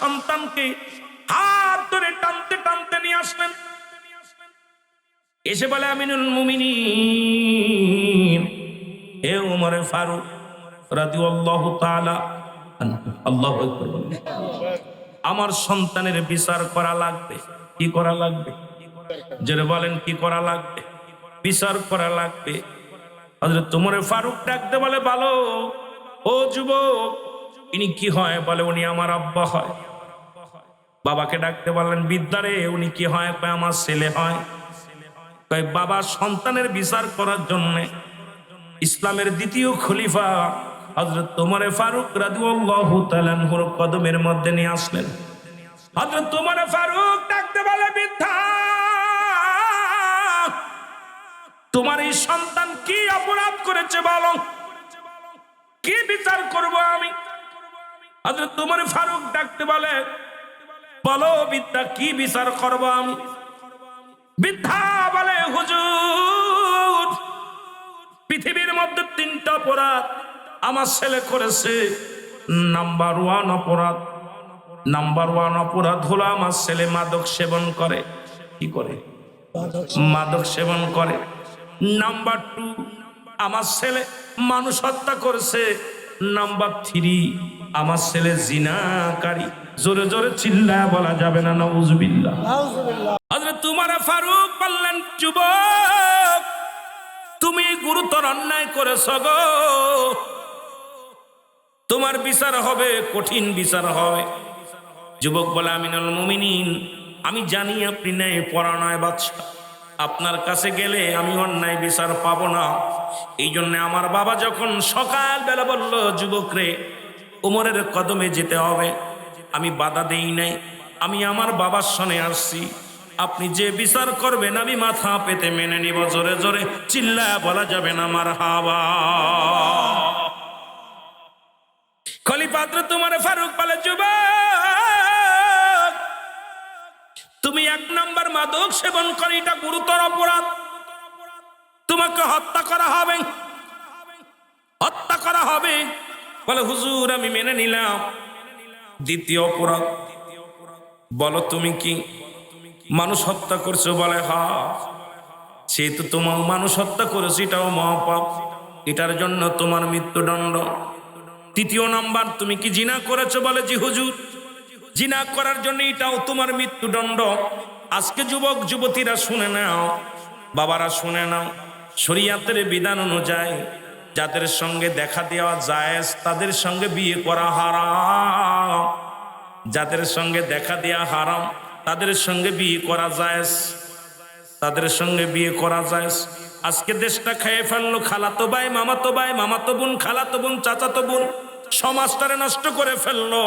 সন্তানকে হাত ধরে টানতে টানতে নিয়ে আসলেন। এসে বলে, আমিনুল মুমিনিন, হে ওমর ফারুক রাদিয়াল্লাহু তাআলা আনহু, আল্লাহু আকবার বলেন, আমার সন্তানের বিচার করা লাগবে। কি করা লাগবে? যারা বলেন কি করা লাগবে? বিচার করা লাগবে। হযরত ওমর ফারুক ডাকতে বলে, ভালো ও যুবক, ইনি কি হয়? বলে, উনি আমার আব্বা হয়। বাবাকে ডাকতে বললেন, বিদ্যারে উনি কি হয়? কয়, আমার ছেলে হয়। কয়, বাবা সন্তানের বিচার করার জন্য ইসলামের দ্বিতীয় খলিফা হযরত ওমর ফারুক রাদিয়াল্লাহু তাআলা আনহুর কদমের মধ্যে নিয়ে আসলেন। হযরত ওমর ফারুক ডাকতে বলে, বৃদ্ধা, তোমার এই সন্তান কি অপরাধ করেছে বলো, কি বিচার করব আমি? হযরত ওমর ফারুক ডাকতে বলে, বলো বৃদ্ধা, কি বিচার করব আমি? বৃদ্ধা বলে, হুজুর, পৃথিবীর মধ্যে 3টা অপরাধ আমার ছেলে করেছে। নাম্বার 1 অপরাধ হলো আমার ছেলে মাদক সেবন করে। কি করে? মাদক সেবন করে। নাম্বার 2, আমার ছেলে মানুষ হত্যা করেছে। নাম্বার 3, আমার ছেলে জিনাকারী। জোরে জোরে চিল্লায় বলা যাবে না নাউজুবিল্লাহ। হযরত ওমর ফারুক বললেন, যুবক, তুমি গুরুতর অন্যায় করেছ গো, তোমার বিচার হবে, কঠিন বিচার হবে। যুবক বলে, আমিনুল মুমিনিন, আমি জানি আপনি ন্যায় পরায়ণ বাদশা, আপনার কাছে গেলে আমি অন্যায় বিচার পাবো না। এই জন্য আমার বাবা যখন সকাল বেলা বলল, যুবক রে, ওমরের কদমে যেতে হবে, আমি বাধা দেই নাই। আমি আমার বাবার সনে আসছি, আপনি যে বিচার করবেন আমি মাথা পেতে মেনে নিব। জোরে জোরে চিল্লায় বলা যাবে না মারহাবা। খলিফা হযরত ওমর ফারুক বলে, যুবক, তুমি 1 নম্বর মাদক সেবন করে, এটা গুরুতর অপরাধ, তোমাকে হত্যা করা হবে, হত্যা করা হবে। বলে, হুজুর আমি মেনে নিলাম। 2য় অপরাধ, বলো তুমি কি মানুষ হত্যা করছো? বলে, হ্যাঁ। সে তো তোমার মানুষ হত্যা করেছে, এটাও মহাপাপ, এটার জন্য তোমার মৃত্যুদণ্ড। 3য় নাম্বার, তুমি কি জিনা করেছো? বলে, জি হুজুর, জিনা করার জন্য এটাও তোমার মৃত্যুদণ্ড। আজকে যুবক যুবতীরা শুনে নাও, বাবারা শুনে নাও, শরীয়তের বিধান অনুযায়ী যাদের সঙ্গে দেখা দেওয়া জায়েজ তাদের সঙ্গে বিয়ে করা হারাম, যাদের সঙ্গে দেখা দেওয়া হারাম তাদের সঙ্গে বিয়ে করা জায়েজ, তাদের সঙ্গে বিয়ে করা জায়েজ। আজকে দেশটা খেয়ে ফেললো খালাতো ভাই, মামাতো ভাই, মামাতো বোন, খালাতো বোন, চাচাতো বোন, সমাজটারে নষ্ট করে ফেললো।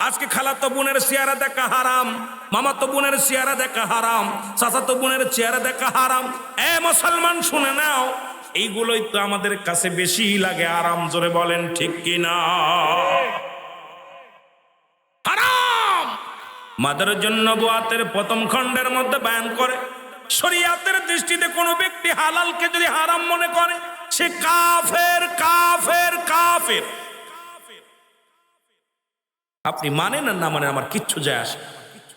আজকে খালাতো বোনের চেহারা দেখা হারাম, মামাতো বোনের চেহারা দেখা হারাম, চাচাতো বোনের চেহারা দেখা হারাম। এ মুসলমান শুনে নাও, এইগুলোই তো আমাদের কাছে বেশি লাগে আরাম। জোরে বলেন ঠিক কিনা? হারাম। মাদারুজ্জুন নবুয়াতের 1ম খণ্ডের মধ্যে বয়ান করে, শরীয়তের দৃষ্টিতে কোন ব্যক্তি হালালকে যদি হারাম মনে করে সে কাফের, কাফের, কাফের। আপনি মানেন আর না মানেন আমার কিচ্ছু যায় আসে,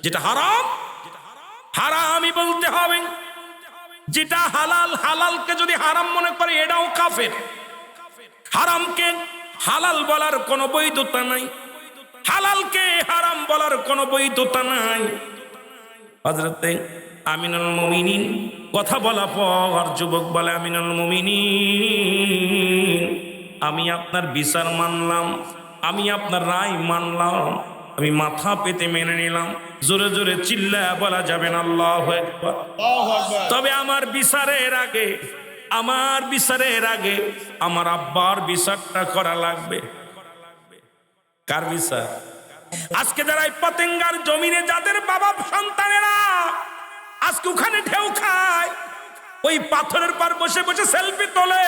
যেটা হারাম হারামই বলতে হবে, যেটা হালাল হালালকে যদি হারাম মনে করে এটাও কাফের। হারামকে হালাল বলার কোনো বৈধতা নাই, হালালকে হারাম বলার কোনো বৈধতা নাই। হযরতে আমিনুল মুমিনিন কথা বলা পর যুবক বলে, আমিনুল মুমিনিন, আমি আপনার বিচার মানলাম, আমি আপনার রায় মানলাম, আমি মাথা পেতে মেনে নিলাম। জোরে জোরে চিল্লায়া বলা যাবেন আল্লাহু আকবার। তবে আমার বিচারের আগে, আমার বিচারের আগে আমার আব্বার বিচারটা করা লাগবে। কার বিচার? আজকে যারা এই পতেঙ্গার জমিনে যাদের বাবা সন্তানেরা আজকে ওখানে ঢেউ খায়, ওই পাথরের পার বসে বসে সেলফি তোলে,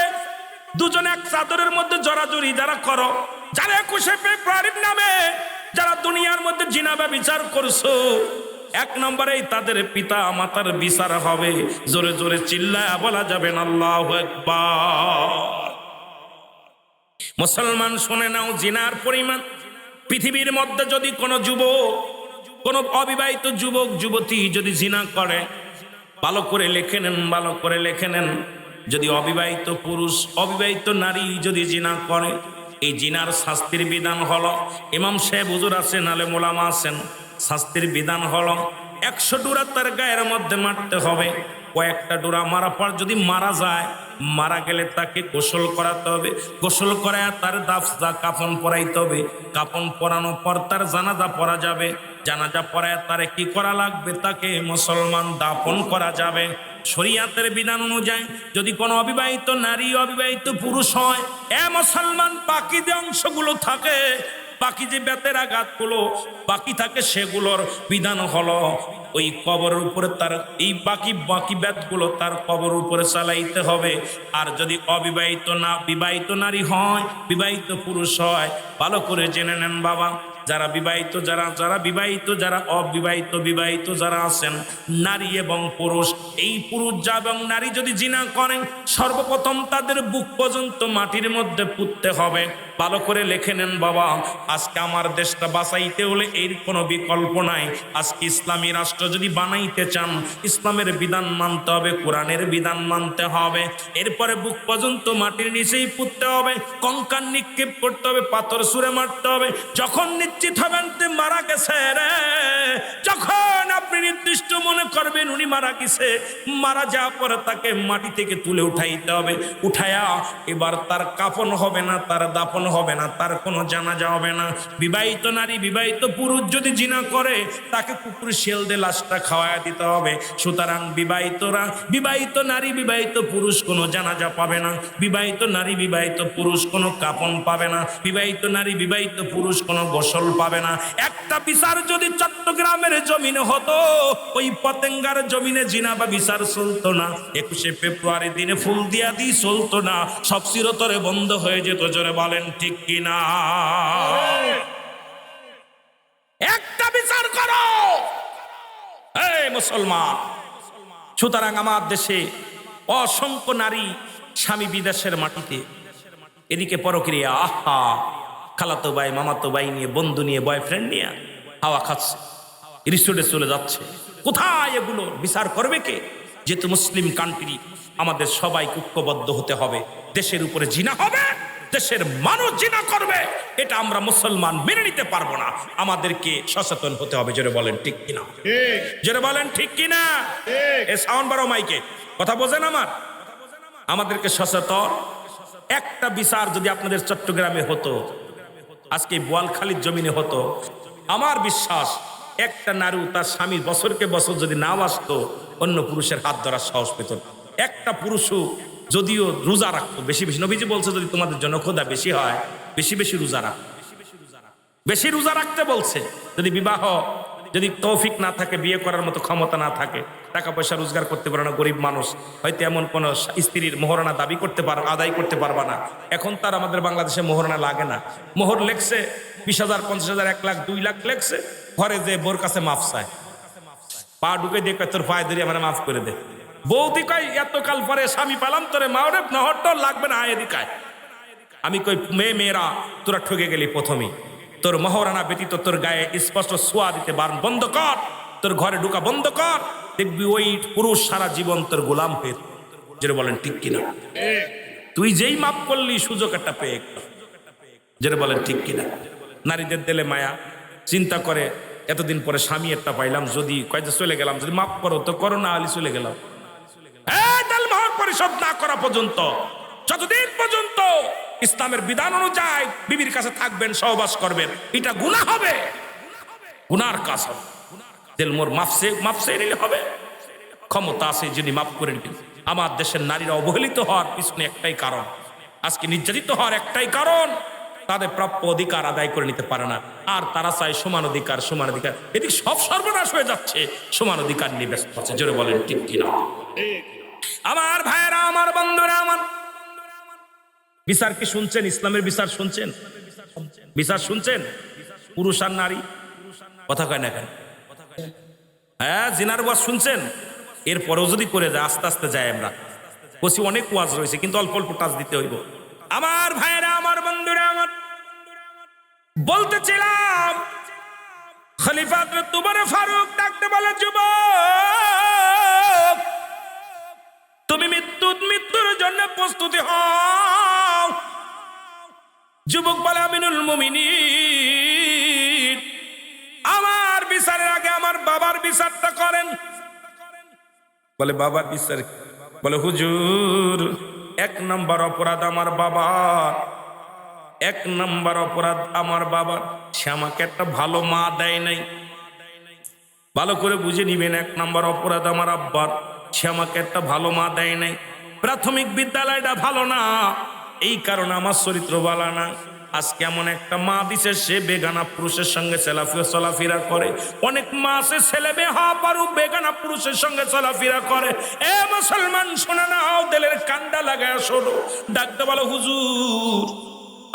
দুজনে এক চাদরের মধ্যে জড়াজড়ি যারা করো, যারা 21শে ফেব্রুয়ারির নামে যারা দুনিয়ার মধ্যে জিনা ব্যভিচার করছো, 1 নম্বরেই তাদের পিতা মাতার বিচার হবে। জোরে জোরে চিল্লায়া বলা যাবেন আল্লাহু আকবার। মুসলমান শুনে নাও, জিনার পরিমাণ পৃথিবীর মধ্যে যদি কোনো যুবক, কোনো অবিবাহিত যুবক যুবতী যদি জিনা করে, ভালো করে লিখে নেন, ভালো করে লিখে নেন, যদি অবিবাহিত পুরুষ অবিবাহিত নারী যদি জিনা করে, এই জিনার শাস্তির বিধান হলো, ইমাম সাহেব হুজুর আছেন, আলেম ওলামা আছেন, শাস্তির বিধান হলো 100 ডোরা তার গায়ের মধ্যে মারতে হবে। কয়েকটা ডোরা মারা পর যদি মারা যায়, মারা গেলে তাকে গোসল করাতে হবে, গোসল করায় তার দাফজা কাফন পরাইতে হবে, কাফন পরানোর পর তার জানাজা পড়া যাবে, জানাজা পড়ায় তারে কি করা লাগবে, তাকে মুসলমান দাফন করা যাবে। শরীয়তের বিধান অনুযায়ী যদি কোনো অবিবাহিত নারী অবিবাহিত পুরুষ হয়, মুসলমান বাকি যে অংশগুলো থাকে, বাকি যে বেতের আঘাতগুলো বাকি থাকে, সেগুলোর বিধান হলো ওই কবরের উপরে তার এই বাকি বেতগুলো তার কবরের উপরে চালাইতে হবে। আর যদি অবিবাহিত না বিবাহিত নারী হয়, বিবাহিত পুরুষ হয়, ভালো করে জেনে নেন বাবা, যারা বিবাহিত, যারা বিবাহিত, যারা অবিবাহিত, বিবাহিত যারা আছেন নারী এবং পুরুষ, এই পুরুষ এবং নারী যদি জিনা করেন, সর্বপ্রথম তাদের বুক পর্যন্ত মাটির মধ্যে পুঁততে হবে। ভালো করে লিখে নেন বাবা, আজকে আমার দেশটা বাঁচাইতে হলে এর কোনো বিকল্প নাই। আজকে ইসলামী রাষ্ট্র যদি বানাইতে চান, ইসলামের বিধান মানতে হবে, কোরআনের বিধান মানতে হবে। এরপরে বুক পর্যন্ত মাটির নিচেই পুঁততে হবে, কঙ্কাল নিক্ষেপ করতে হবে, পাথর ছুঁড়ে মারতে হবে। যখন নিশ্চিত হবেন মারা গেছে রে, যখন আপনি নির্দিষ্ট মনে করবেন উনি মারা গেছে, মারা যাওয়ার পরে তাকে মাটি থেকে তুলে উঠাইতে হবে। উঠায়া এবার তার কাফন হবে না, তার দাফন হবে না, তার কোনো জানাজা হবে না। বিবাহিত নারী বিবাহিত পুরুষ যদি জিনা করে, তাকে কুকুর শেল দিয়ে লাশটা খাওয়ায় দিতে হবে। সুতরাং বিবাহিত নারী বিবাহিত পুরুষ কোনো জানাজা পাবে না, বিবাহিত নারী বিবাহিত পুরুষ কোনো কাফন পাবে না, বিবাহিত নারী বিবাহিত পুরুষ কোনো গোসল পাবে না। একটা বিচার যদি চট্টগ্রামের জমিনে হতো, ওই পতেঙ্গার জমিনে জিনা বা বিচার চলতো না। 21শে ফেব্রুয়ারি দিনে ফুল দিয়া দি চলতো না, সব চিরতরে বন্ধ হয়ে যেত। জোরে বলেন ঠিক কিনা? একটা বিচার করো এই মুসলমান। সুতরাং আমার দেশে অসংখ্য নারী স্বামী বিদেশের মাটিতে, এদিকে পরক্রিয়া, আহা, খালাতো ভাই মামাতো ভাই নিয়ে, বন্ধু নিয়ে, বয়ফ্রেন্ড নিয়ে হাওয়া খাচ্ছে, রিসোর্টে চলে যাচ্ছে। কোথায় এগুলো বিচার করবে কে? যেহেতু মুসলিম কান্ট্রি, আমাদের সবাই ঐক্যবদ্ধ হতে হবে। দেশের উপরে জিনা হবে, দেশের মানুষ জিনা করবে, এটা আমরা মুসলমান মেনে নিতে পারবো না। আমাদেরকে সচেতন হতে হবে। জোরে বলেন ঠিক কিনা? জোরে বলেন ঠিক কিনা? এ সাউন্ড বাড়াও মাইকে, কথা বোঝেন আমার? আমাদেরকে সচেতন। একটা বিচার যদি আপনাদের চট্টগ্রামে হতো, আজকে বোয়ালখালীর জমিনে হতো, আমার বিশ্বাস একটা নারী তার স্বামীর বছরকে বছর যদি না আসতো, অন্য পুরুষের হাত ধরার সাহস পেত না। একটা পুরুষও যদিও রোজা রাখতো বেশি বেশি, নবীজি বলছে যদি তোমাদের জন্য খোদা বেশি হয়, বেশি বেশি রোজা রাখ, বেশি রোজা রাখতে বলছে। যদি বিবাহ, যদি তৌফিক না থাকে, বিয়ে করার মতো ক্ষমতা না থাকে, টাকা পয়সা রোজগার করতে পারে না, গরিব মানুষ, হয়তো এমন কোন স্ত্রীর মোহরানা দাবি করতে পার, আদায় করতে পারবা না। এখন তার আমাদের বাংলাদেশে মোহরানা লাগে না। মোহর লেখছে 20,000, 50,000, 1 লাখ, 2 লাখ লেখছে, ঘরে যে বোর কাছে মাফ চায়, পা ঢুকে দিয়ে তোর পায়ে ধরে আমার মাফ করে দে। বৌদি কয় এতকাল পরে স্বামী পেলাম, তোরে মাওরে নহরটাও লাগবে না, আয় এদিকায়। আমি কই মেয়েরা তোরা ঠকে গেলি প্রথমেই, তোর মহারানা ব্যতীত তোর গায়ে স্পষ্ট সোয়া দিতে বন্ধ কর, তোর ঘরে ঢুকা বন্ধ কর, দেখবি ওই পুরুষ সারা জীবন তোর গোলাম হয়ে। যেটা বলেন ঠিক কিনা? তুই যেই মাপ করলি সুযোগ একটা পেয়ে, যেটা বলেন ঠিক কিনা? নারীদের দিলে মায়া, চিন্তা করে এতদিন পরে স্বামী একটা পাইলাম, যদি কয়েছে চলে গেলাম, যদি মাফ করো তো করো, না আলি চলে গেলাম। পরিশোধ না করা পর্যন্ত, যতদিন পর্যন্ত ইসলামের বিধান অনুযায়ী বিবির কাছে থাকবেন, সহবাস করবেন, এটা গুনাহ হবে, গুনার কাজ হবে। দিল মোর মাফসে নিলে হবে, ক্ষমতা আছে যদি মাফ করে নিন। আমার দেশের নারীরা অবহেলিত হওয়ার পিছনে একটাই কারণ, আজকে নির্যাতিত হওয়ার একটাই কারণ, তাদের প্রাপ্য অধিকার আদায় করে নিতে পারে না। আর তারা চায় সমান অধিকার, সমান অধিকার। এদিকে সব সর্বনাশ হয়ে যাচ্ছে, সমান অধিকার নিয়ে ব্যস্ত আছে। জোরে বলেন ঠিক কিনা? আমার ভাইরা, আমার বন্ধুরা, আমার বিচার কি শুনছেন? ইসলামের বিচার শুনছেন? বিচার শুনছেন? পুরুষ আর নারী কথা কয় না কেন? হ্যাঁ, জিনার ওয়াজ শুনছেন? এরপরেও যদি করে যায়, আস্তে আস্তে যায়। আমরা বলছি অনেক ওয়াজ রয়েছে, কিন্তু অল্প অল্প টাচ দিতে হইব। আমার ভাইরা, আমার বন্ধুরা, আমার বলতেছিলাম খলিফা হযরত উমর ফারুক ডাকতে বলে, যুবক তুমি মৃত্যুর জন্য প্রস্তুতি হও। যুবক বলে, আমিনুল মুমিনিন আমার বিচারের আগে আমার বাবার বিচারটা করেন। বলে বাবার বিচার? বলে হুজুর 1 নম্বর অপরাধ আমার বাবার, 1 নম্বর অপরাধ আমার বাবার, সে আমাকে একটা ভালো মা দেয় নাই। ভালো করে বুঝে নিবেন, 1 নম্বর অপরাধ আমার আব্বার, সে আমাকে একটা ভালো মা দেয় নাই। প্রাথমিক বিদ্যালয়টা ভালো না, এই কারণে আমার চরিত্র ভালো না। আজকে এমন একটা মা দিছে, সে বেগানা পুরুষের সঙ্গে চলাফেরা করে। অনেক মা আছে ছেলে মেয়ে হওয়া পারু বেগানা পুরুষের সঙ্গে চলাফেরা করে। এ মুসলমান শোনা নাও, দিলের কান্ডা লাগায় শোনো। ডাকতে বলো, হুজুর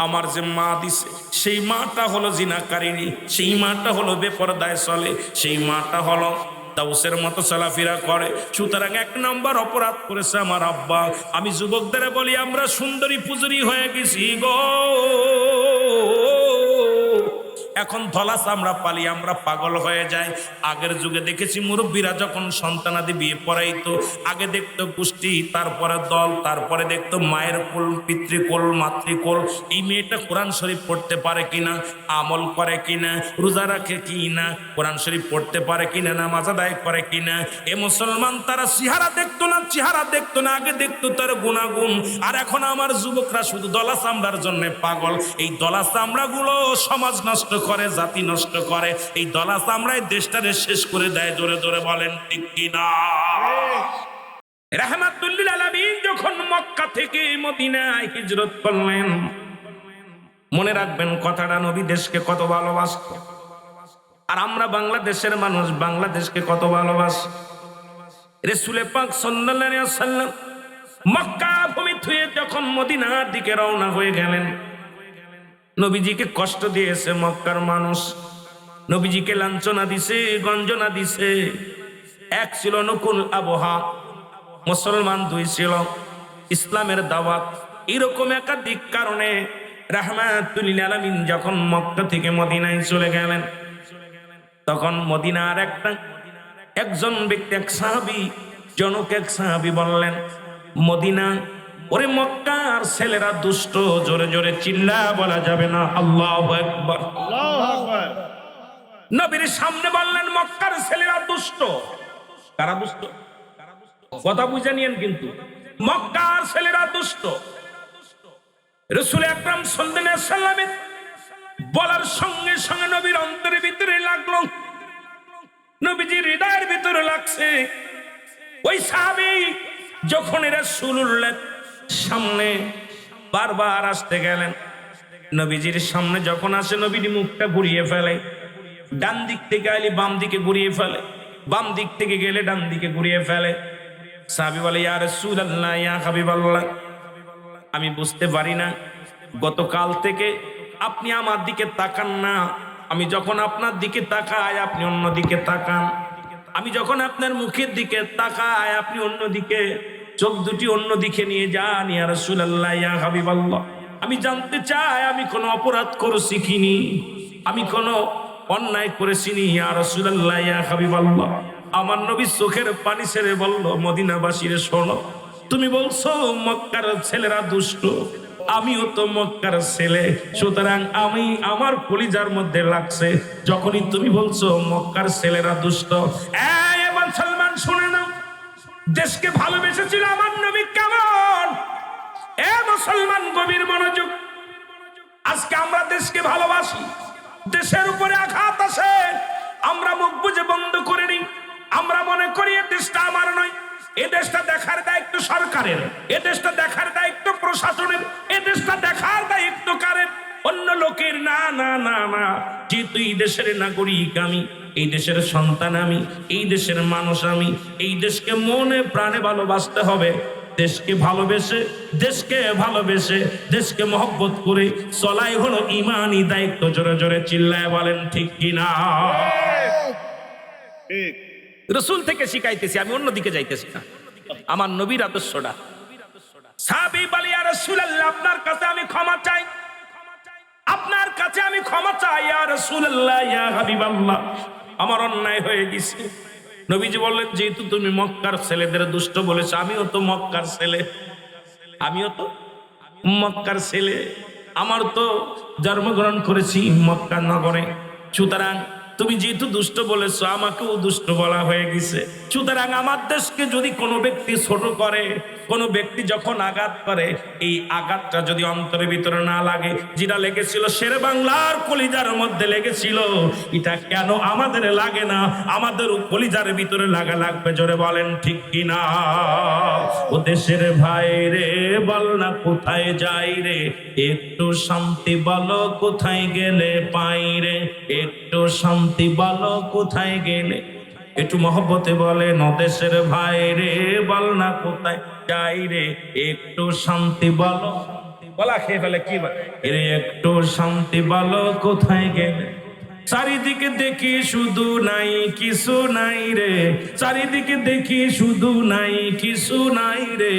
আমার যে মা দিছে সেই মাটা হলো জিনাকারিনী, সেই মাটা হলো বেপরদায় চলে, সেই মাটা হলো দাউসের মতো চলাফেরা করে। সুতরাং 1 নম্বর অপরাধ করেছে আমার আব্বা। আমি যুবকদের বলি, আমরা সুন্দরী পুজুরি হয়ে গেছি গো। এখন ধলা চামড়া পালি আমরা পাগল হয়ে যায়। আগের যুগে দেখেছি মুরব্বীরা যখন সন্তানাদি বিয়ে পড়াইতো, আগে দেখতো গোষ্ঠী, তারপরে দল, তারপরে দেখতো মায়ের কোল, পিতৃকোল, মাতৃকোল। এই মেয়েটা কোরআন শরীফ পড়তে পারে কিনা, আমল করে কিনা, রোজা রাখে কিনা, কোরআন শরীফ পড়তে পারে কিনা, নামাজ আদায় করে কিনা। এ মুসলমান তারা চেহারা দেখতো না, চেহারা দেখতো না, আগে দেখতো তার গুণাগুণ। আর এখন আমার যুবকরা শুধু দলা চামড়ার জন্য পাগল। এই দলা চামড়াগুলো সমাজ নষ্ট করে, জাতি নষ্ট করে। এই দলা চামড়ায় দেশটারে শেষ করে দেয়। জোরে জোরে বলেন ঠিক কিনা? রাহমাতুল লিল আলামিন যখন মক্কা থেকে মদিনায় হিজরত করলেন, মনে রাখবেন কথাটা, নবী দেশকে কত ভালোবাসত। আর আমরা বাংলাদেশের মানুষ বাংলাদেশকে কত ভালোবাসি। রাসূল পাক সাল্লাল্লাহু আলাইহি ওয়াসাল্লাম মক্কা ভূমি থুয়ে যখন মদিনার দিকে রওনা হয়ে গেলেন, নবীজিকে কষ্ট দিয়েছে মক্কার মানুষ, নবীজিকে লাঞ্ছনা দিছে, গঞ্জনা দিছে। 1 ছিল অনুকূল আবহাওয়া, মুসলমান 2 ছিল ইসলামের দাওয়াত। এরকম একাধিক কারণে রাহমাতুল লিল আলামিন যখন মক্কা থেকে মদিনায় চলে গেলেন, তখন মদিনার একজন ব্যক্তি, এক সাহাবী, জনক এক সাহাবী বললেন, মদিনা, ওরে মক্কার ছেলেরা দুষ্ট। জোরে জোরে চিল্লা বলা যাবে না, আল্লাহু আকবার। নবীর সামনে বললেন, মক্কার ছেলেরা দুষ্ট। কারা দুষ্ট? কথা বুঝে নিয়েন কিন্তু, মক্কার ছেলেরা দুষ্ট। রাসূল আকরাম সাল্লাল্লাহু আলাইহি ওয়াসাল্লামের বলার সঙ্গে সঙ্গে নবীর অন্তরের ভিতরে লাগলো, নবীজির হৃদয়ের ভিতরে লাগছে। ওই সাহাবী যখন রাসূলুল্লাহ সামনে বারবার আসতে গেলেন, নবীজির সামনে যখন আসে, নবীর মুখটা ঘুরিয়ে ফেলে। ডান দিক থেকে আইলে বাম দিকে ঘুরিয়ে ফেলে, বাম দিক থেকে গেলে ডান দিকে ঘুরিয়ে ফেলে। সাহাবী বলে, ইয়া রাসূলুল্লাহ, ইয়া হাবিবাল্লাহ, আমি বুঝতে পারি না, গতকাল থেকে আপনি আমার দিকে তাকান না। আমি যখন আপনার দিকে তাকাই আপনি অন্য দিকে তাকান, আমি যখন আপনার মুখের দিকে তাকাই আপনি অন্য দিকে, চোখ দুটি অন্য দিকে নিয়ে যান। ইয়া রাসূলুল্লাহ, ইয়া হাবিবাল্লাহ, আমি জানতে চাই আমি কোনো অপরাধ করেছি কিনি, আমি কোনো অন্যায় করেছি নি। ইয়া রাসূলুল্লাহ, ইয়া হাবিবাল্লাহ, আমার নবী চোখের পানি ছেড়ে বলল, মদিনাবাসীরে শোনো, তুমি বলছো মক্কার ছেলেরা দুষ্ট, আমিও তো মক্কার ছেলে। সুতরাং আমি, আমার কলিজার মধ্যে লাগছে যখনই তুমি বলছো মক্কার ছেলেরা দুষ্ট। এবার মুসলমান শুনে নাও, দেশকে ভালোবেসেছিল আমার নবী কেমন। এ মুসলমান গভীর মনোযোগ। আজকে আমরা দেশকে ভালোবাসি, দেশের উপরে আঘাত আসে, আমরা মুখ বুজে বন্ধ করে নিই। আমরা মনে করি এ দেশটা আমার নয়, এ দেশটা দেখার দায়িত্ব সরকারের, এ দেশটা দেখার দায়িত্ব প্রশাসনের, এ দেশটা দেখার দায়িত্ব কারের, অন্য লোকের। না না না না, যেহেতু এই দেশের নাগরিক আমি, এই দেশের সন্তান আমি, এই দেশের মানুষ আমি, এই দেশকে মনে প্রাণে ভালোবাসতে হবে। দেশকে ভালোবেসে, দেশকে ভালোবেসে, দেশকে মহব্বত করে চলাই হলো ঈমানি দায়িত্ব। জোরে জোরে চিল্লায় বলেন ঠিক কিনা? ঠিক। রাসূল থেকে শিখাইতেছি, আমি অন্যদিকে যাইতেছি না, আমার নবীর আদর্শটা। সাহাবী বলে, ইয়া রাসূলুল্লাহ, আপনার কাছে আমি ক্ষমা চাই, আপনার কাছে আমি ক্ষমা চাই ইয়া রাসূলুল্লাহ, ইয়া হাবিবাল্লাহ, আমার অন্যায় হয়ে গেছে। নবীজি বললেন, যেহেতু তুমি মক্কার ছেলেদের দুষ্ট বলেছো, আমিও তো মক্কার ছেলে, আমিও তো মক্কার ছেলে, আমার তো জন্মগ্রহণ করেছি মক্কা নগরে, সুতরাং তুমি যেহেতু দুষ্ট বলেছো, আমাকেও দুষ্ট বলা হয়ে গেছে। সুতরাং আমার দেশকে যদি কোনো ব্যক্তি ছোট করে, কোনো ব্যক্তি যখন আঘাত করে, এই আঘাতটা যদি অন্তরের ভিতরে না লাগে, যেটা লেগেছিল শেরে বাংলার কলিজার মধ্যে লেগেছিল, এটা কেন আমাদের লাগে না? আমাদের কলিজার ভিতরে লাগা লাগবে, জোরে বলেন ঠিক কিনা? ও দেশের ভাই রে, বল না কোথায় যাই রে, একটু শান্তি বলো কোথায় গেলে পাই রে, একটু শান্তি বলো কোথায় গেলে, একটু মহব্বতে বলেন, ও দেশের ভাই রে, বল না কোথায় যাই রে, একটু শান্তি বলো, বলা খেয়ে ফেলে কি বলে, একটু শান্তি বলো কোথায় গেলে, চারিদিকে দেখি শুধু নাই কিছু নাই রে, চারিদিকে দেখি শুধু নাই কিছু নাই রে,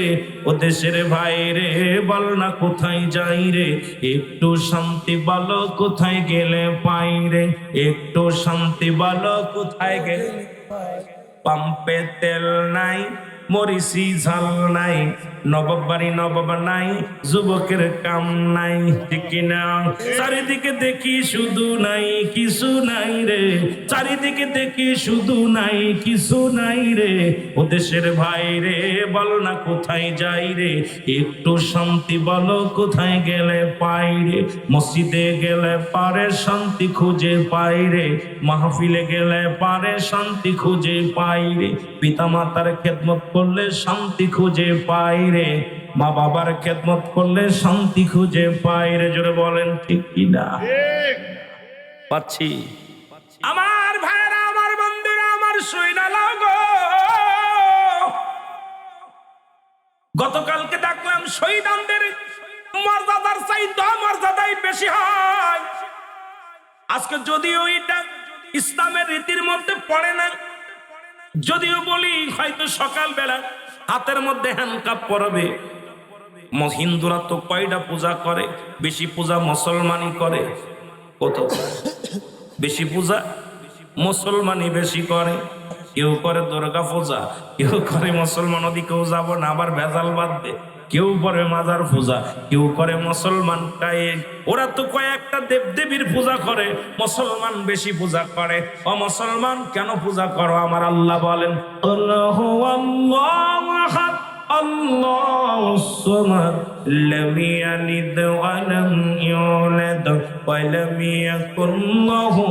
ও দেশের ভাই রে, বল না কোথায় যাই রে, একটু শান্তি বলো কোথায় গেলে পাই রে, একটু শান্তি বলো কোথায় গেলে, পাম্পে তেল নাই, মরিচি ঝাল নাই, নবাব বাড়ি নবাব নাই, যুবকের কাম নাই, ঠিক না? চারিদিকে দেখি শুধু নাই কিছু নাই রে, চারিদিকে দেখি শুধু নাই কিছু নাই রে, ও দেশের ভাই রে, বল না কোথায় যাই রে, একটু শান্তি বলো কোথায় গেলে পাই রে, মসজিদে গেলে পারে শান্তি খুঁজে পাই রে, মাহফিলে গেলে পারে শান্তি খুঁজে পাই রে, পিতা মাতার খেদমত করলে শান্তি খুঁজে পাই রে, মা বাবার খেদমত করলে শান্তি খুঁজে পাই রে, জোরে বলেন ঠিক কিনা? পাচ্ছি আমার ভাইরা, আমার বন্ধুরা, আমার সৈনা লাগো, গতকালকে দেখলাম শহীদদের মর্যাদার চাইতে মর্যাদাই বেশি হয়। আজকে যদিও এটা ইসলামের রীতির মধ্যে পড়ে না, যদিও বলি হয়তো সকালবেলা হাতের মধ্যে হ্যান্ডকাপ পরাবে, হিন্দুরা তো কয়টা পূজা করে, বেশি পূজা মুসলমানই করে, কত বেশি পূজা মুসলমানই বেশি করে, কেউ করে দুর্গা পূজা, কেউ করে মুসলমান ওদিকেও যাব না, আবার ভেজাল বাদ দে, কেউ করে মাজার পূজা, কেউ করে মুসলমান কায়ে, ওরা তো কয়েকটা দেবদেবীর পূজা করে, মুসলমান বেশি পূজা করে। ও মুসলমান কেন পূজা করো? আমার আল্লাহ বলেন, আল্লাহু আল্লাহু আহাদ আল্লাহুস সামাদ লাম ইয়ালিদ ওয়া লাম ইউলাদ ওয়া লাম ইয়াকুল লাহু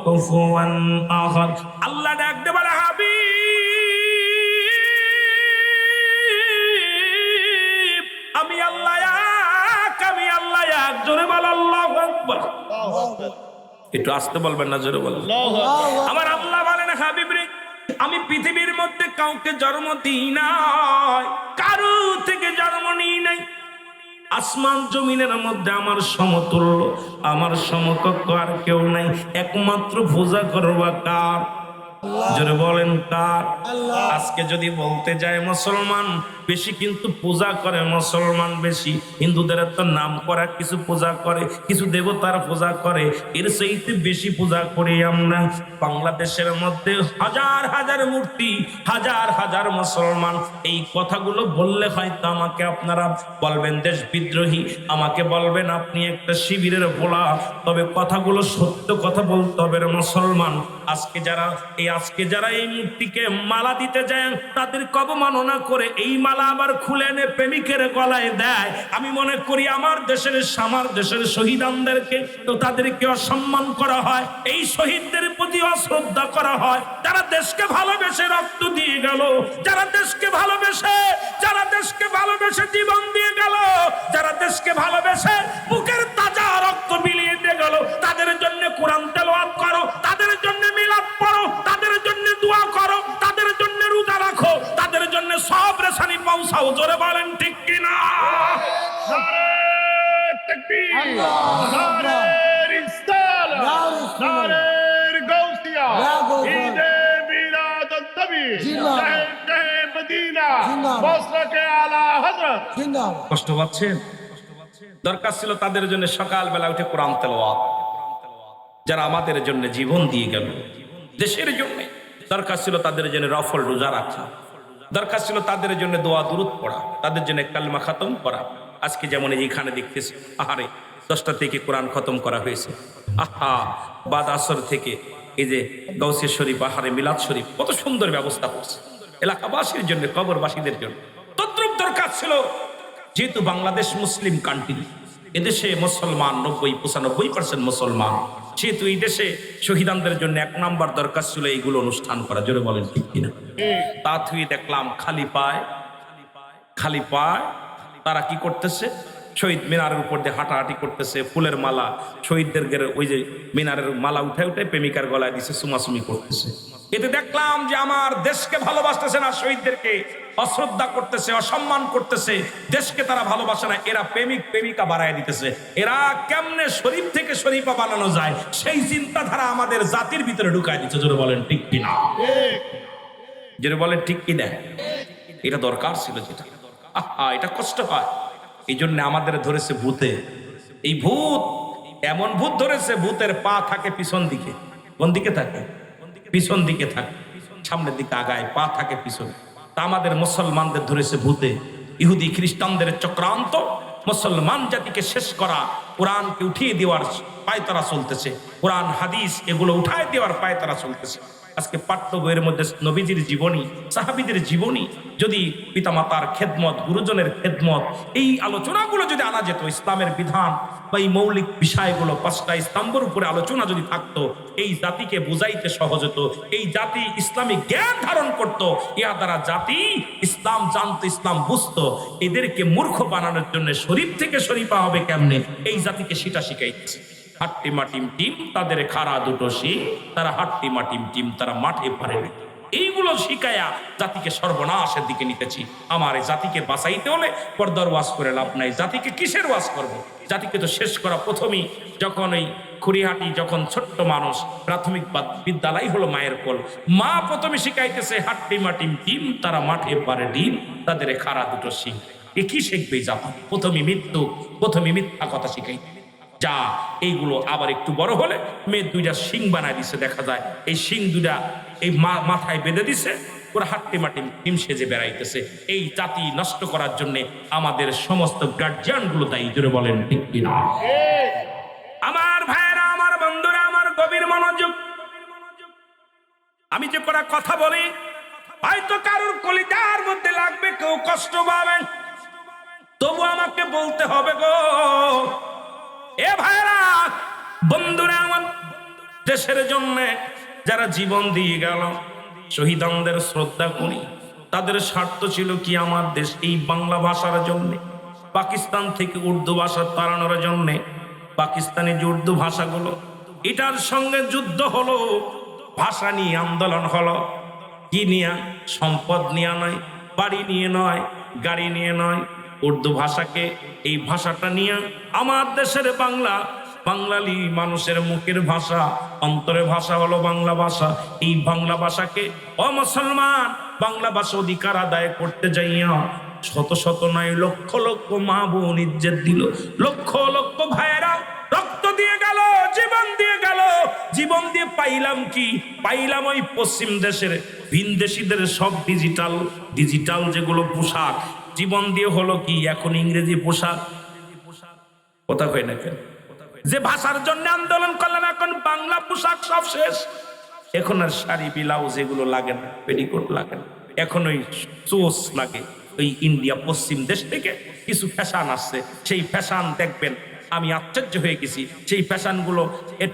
কুফুয়ান আহাদ। আল্লাহ ডাক দে বলে, হাবিব আমি আল্লাহ এক, আমি আল্লাহ এক, জোরে বল আল্লাহু আকবার। একটু আস্তে বলবেন না, জোরে বল। আমার আল্লাহ বলেন, হাবিব রে, আমি পৃথিবীর মধ্যে কাউকে জন্ম দিই নাই, কারো থেকে জন্ম নিই নাই, আসমান জমিনের মধ্যে আমার সমতুল্য, আমার সমকক্ষ আর কেউ নাই, একমাত্র পূজা করবা কার? জোরে বলেন কার? আজকে যদি বলতে যায় মুসলমান বেশি, কিন্তু পূজা করে মুসলমান বেশি, হিন্দুদের তো নাম করা কিছু পূজা করে, কিছু দেবতার পূজা করে, এর চাইতে বেশি পূজা করি আমরা। বাংলাদেশের মধ্যে হাজার হাজার মূর্তি, হাজার হাজার মুসলমান। এই কথাগুলো বললে হয়তো আমাকে আপনারা বলবেন দেশ বিদ্রোহী, আমাকে বলবেন আপনি একটা শিবিরের ভোলা, তবে কথাগুলো সত্য কথা বলতে হবে রে মুসলমান। আজকে যারা এই মূর্তিকে মালা দিতে যায়, তাদের অবমাননা করে এই মালা আবার খুলে এনে প্রেমিকের গলায় দেয়। আমি মনে করি আমার দেশের শহীদদেরকে তো তাদেরকে অসম্মান করা হয়, এই শহীদদের প্রতি অশ্রদ্ধা করা হয়, যারা দেশকে ভালোবেসে রক্ত দিয়ে গেল, যারা দেশকে ভালোবেসে জীবন দিয়ে গেল, যারা দেশকে ভালোবেসে বুকের তাজা রক্ত বিলিয়ে দিয়ে গেল, তাদের জন্য কোরআন তেলাওয়াত করো, তাদের জন্য মিলাদ পড়ো, তাদের জন্য দোয়া করো, তাদের জন্য রোজা রাখো, তাদের জন্য সব রেশানি পৌঁছাও, জোরে বলেন ঠিক কিনা? নারে তাকবীর, নারে রিসালাত, নারে গাউসিয়া, ঈদে মিলাদুন নবী, জয় মদিনা, বসরা কে আলা হযরত। কষ্ট পাচ্ছেন? দরকার ছিল তাদের জন্য সকালবেলা উঠে কোরআন তেলাওয়াত, যারা আমাদের জন্য জীবন দিয়ে গেল দেশের জন্য। দরকার ছিল তাদের জন্য নফল রোজা রাখা, দরকার ছিল তাদের জন্য দোয়া দুরূদ পড়া, তাদের জন্য কালিমা খতম করা। আজকে যেমন এইখানে দেখতেছি, আহারে 10টা থেকে কোরআন খতম করা হয়েছে। আহা, বাদ আসর থেকে এই যে গাউসে শরীফ, আহারে মিলাদ শরীফ, কত সুন্দর ব্যবস্থা করছে এলাকাবাসীর জন্য, কবরবাসীদের জন্য। তদ্রুপ দরকার ছিল, যেহেতু বাংলাদেশ মুসলিম কান্ট্রি, এদেশে মুসলমান 90-95% মুসলমান, সেহেতু এই দেশে শহীদানদের জন্য 1 নাম্বার দরকার ছিল এইগুলো অনুষ্ঠান করা। জোরে বলেন ঠিক কিনা? তা থুই দেখলাম খালি পায় তারা কি করতেছে, শহীদ মিনারের উপর দিয়ে হাঁটাহাঁটি করতেছে, ফুলের মালা শহীদদের ওই যে মিনারের মালা উঠে উঠে প্রেমিকার গলায় দিছে, সুমাসুমি করতেছে। এতে দেখলাম যে আমার দেশকে ভালোবাসতেছে না, শহীদদেরকে অশ্রদ্ধা করতেছে, অসম্মান করতেছে, দেশকে তারা ভালোবাসে না, এরা প্রেমিকা বাড়ায় দিতেছে। এরা কেমনে শরীফ থেকে শরীফা বানানো যায় সেই চিন্তাধারা আমাদের জাতির ভিতরে ঢুকায় দিচ্ছে। জোরে বলেন ঠিক কিনা? জোরে বলেন ঠিক কিনা? এটা দরকার ছিল যেটা, আহা এটা কষ্ট হয়। এই জন্য আমাদের ধরেছে ভূতে। এই ভূত এমন ভূত ধরেছে, ভূতের পা থাকে পিছন দিকে। কোন দিকে থাকে? পিছন দিকে থাকে, সামনের দিকে আগায়, পা থাকে পিছনে। তা আমাদের মুসলমানদের ধরেছে ভূতে। ইহুদি খ্রিস্টানদের চক্রান্ত, মুসলমান জাতিকে শেষ করা, কোরআনকে উঠিয়ে দেওয়ার পায়তারা চলতেছে, কোরআন হাদিস এগুলো উঠায় দেওয়ার পায়তারা চলতেছে। আজকে পাঠ্য বইয়ের মধ্যে নবীজির জীবনী, সাহাবীদের জীবনী, যদি পিতামাতার খেদমত, গুরুজনের খেদমত, এই আলোচনাগুলো যদি আনা যেত, ইসলামের বিধান বা এই মৌলিক বিষয়গুলো 5টা স্তম্ভের উপরে আলোচনা যদি থাকতো, এই জাতিকে বুঝাইতে সহজ হতো, এই জাতি ইসলামিক জ্ঞান ধারণ করত, ইয়া দ্বারা জাতি ইসলাম জানতো, ইসলাম বুঝতো। এদেরকে মূর্খ বানানোর জন্য শরীফ থেকে শরীফা হবে কেমনে, এই জাতিকে সেটা শিখাইতেছে। হাট্টিমা টিম টিম তাদের খাড়া দুটো শিং, তারা হাট্টিমা টিম টিম, তারা মাঠে পারেনি। এইগুলো শিখায়া জাতিকে সর্বনাশের দিকে নিতেছি। আমার এই জাতিকে বাঁচাইতে হলে পর্দার ওয়াজ করে লাভ নাই। জাতিকে কিসের ওয়াজ করব? জাতিকে তো শেষ করা প্রথমেই, যখন এই খুঁড়িহাটি, যখন ছোট্ট মানুষ, প্রাথমিক বিদ্যালয় হলো মায়ের কোল, মা প্রথমে শিখাইতেছে হাট্টিমা টিম টিম, তারা মাঠে পারে ডিম, তাদের খাড়া দুটো শিং। এ কি শিখবে জাতি? প্রথমে মৃত্যু, প্রথমে মিথ্যা কথা শিখাই। যা এইগুলো আবার একটু বড় হলে মেয়ে 2টা শিং বানায় দিছে, দেখা যায় এই শিং 2টা এই মাথায় বেঁধে দিছে, ওরা হাট্টিমাটি টিম সেজে বেড়াইতেছে। এই জাতি নষ্ট করার জন্য আমাদের সমস্ত গার্জিয়ান গুলো দায়ী। জোরে বলেন ঠিক কিনা? আমার ভাইয়েরা, আমার বন্ধুরা, আমার গভীর মনোযোগ। আমি যে কটা কথা বলি, হয়তো কারোর কলিজার মধ্যে লাগবে, কেউ কষ্ট পাবেন, তবু আমাকে বলতে হবে গো। এ ভাইরা, বন্ধুরা আমার, দেশের জন্য যারা জীবন দিয়ে গেল, শহীদানদের শ্রদ্ধা করি। তাদের স্বার্থ ছিল কি? আমার দেশ এই বাংলা ভাষার জন্য, পাকিস্তান থেকে উর্দু ভাষা তাড়ানোর জন্য। পাকিস্তানি যে উর্দু ভাষাগুলো, এটার সঙ্গে যুদ্ধ হলো, ভাষা নিয়ে আন্দোলন হলো। কি নিয়ে? সম্পদ নিয়ে নয়, বাড়ি নিয়ে নয়, গাড়ি নিয়ে নয়, উর্দু ভাষাকে, এই ভাষাটা নিয়ে আমার দেশের বাঙালি মানুষের মুখের ভাষা, অন্তরের ভাষা হলো বাংলা ভাষা। এই বাংলা ভাষাকে মুসলমান বাংলা ভাষা অধিকার আদায় করতে যাইয়া শত শত নয়, লক্ষ লক্ষ মা বোন ইজ্জত দিল, লক্ষ লক্ষ ভাইয়েরা রক্ত দিয়ে গেল, জীবন দিয়ে গেল। জীবন দিয়ে পাইলাম কি? পাইলাম ওই পশ্চিম দেশের ভিনদেশীদের সব ডিজিটাল যেগুলো পোশাক। জীবন দিয়ে হলো কি? এখন ইংরেজি পোশাক। কথা কয় না কেন? যে ভাষার জন্য আন্দোলন করলাম, এখন বাংলা পোশাক সব শেষ। এখন আর শাড়ি ব্লাউজ এগুলো লাগে না, পেটিকোট লাগে না, এখন ওই চোস লাগে। ওই ইন্ডিয়া পশ্চিম দেশ থেকে কিছু ফ্যাশন আসছে, সেই ফ্যাশন দেখবেন আমি আশ্চর্য হয়ে গেছি। সেই ফ্যাশনগুলো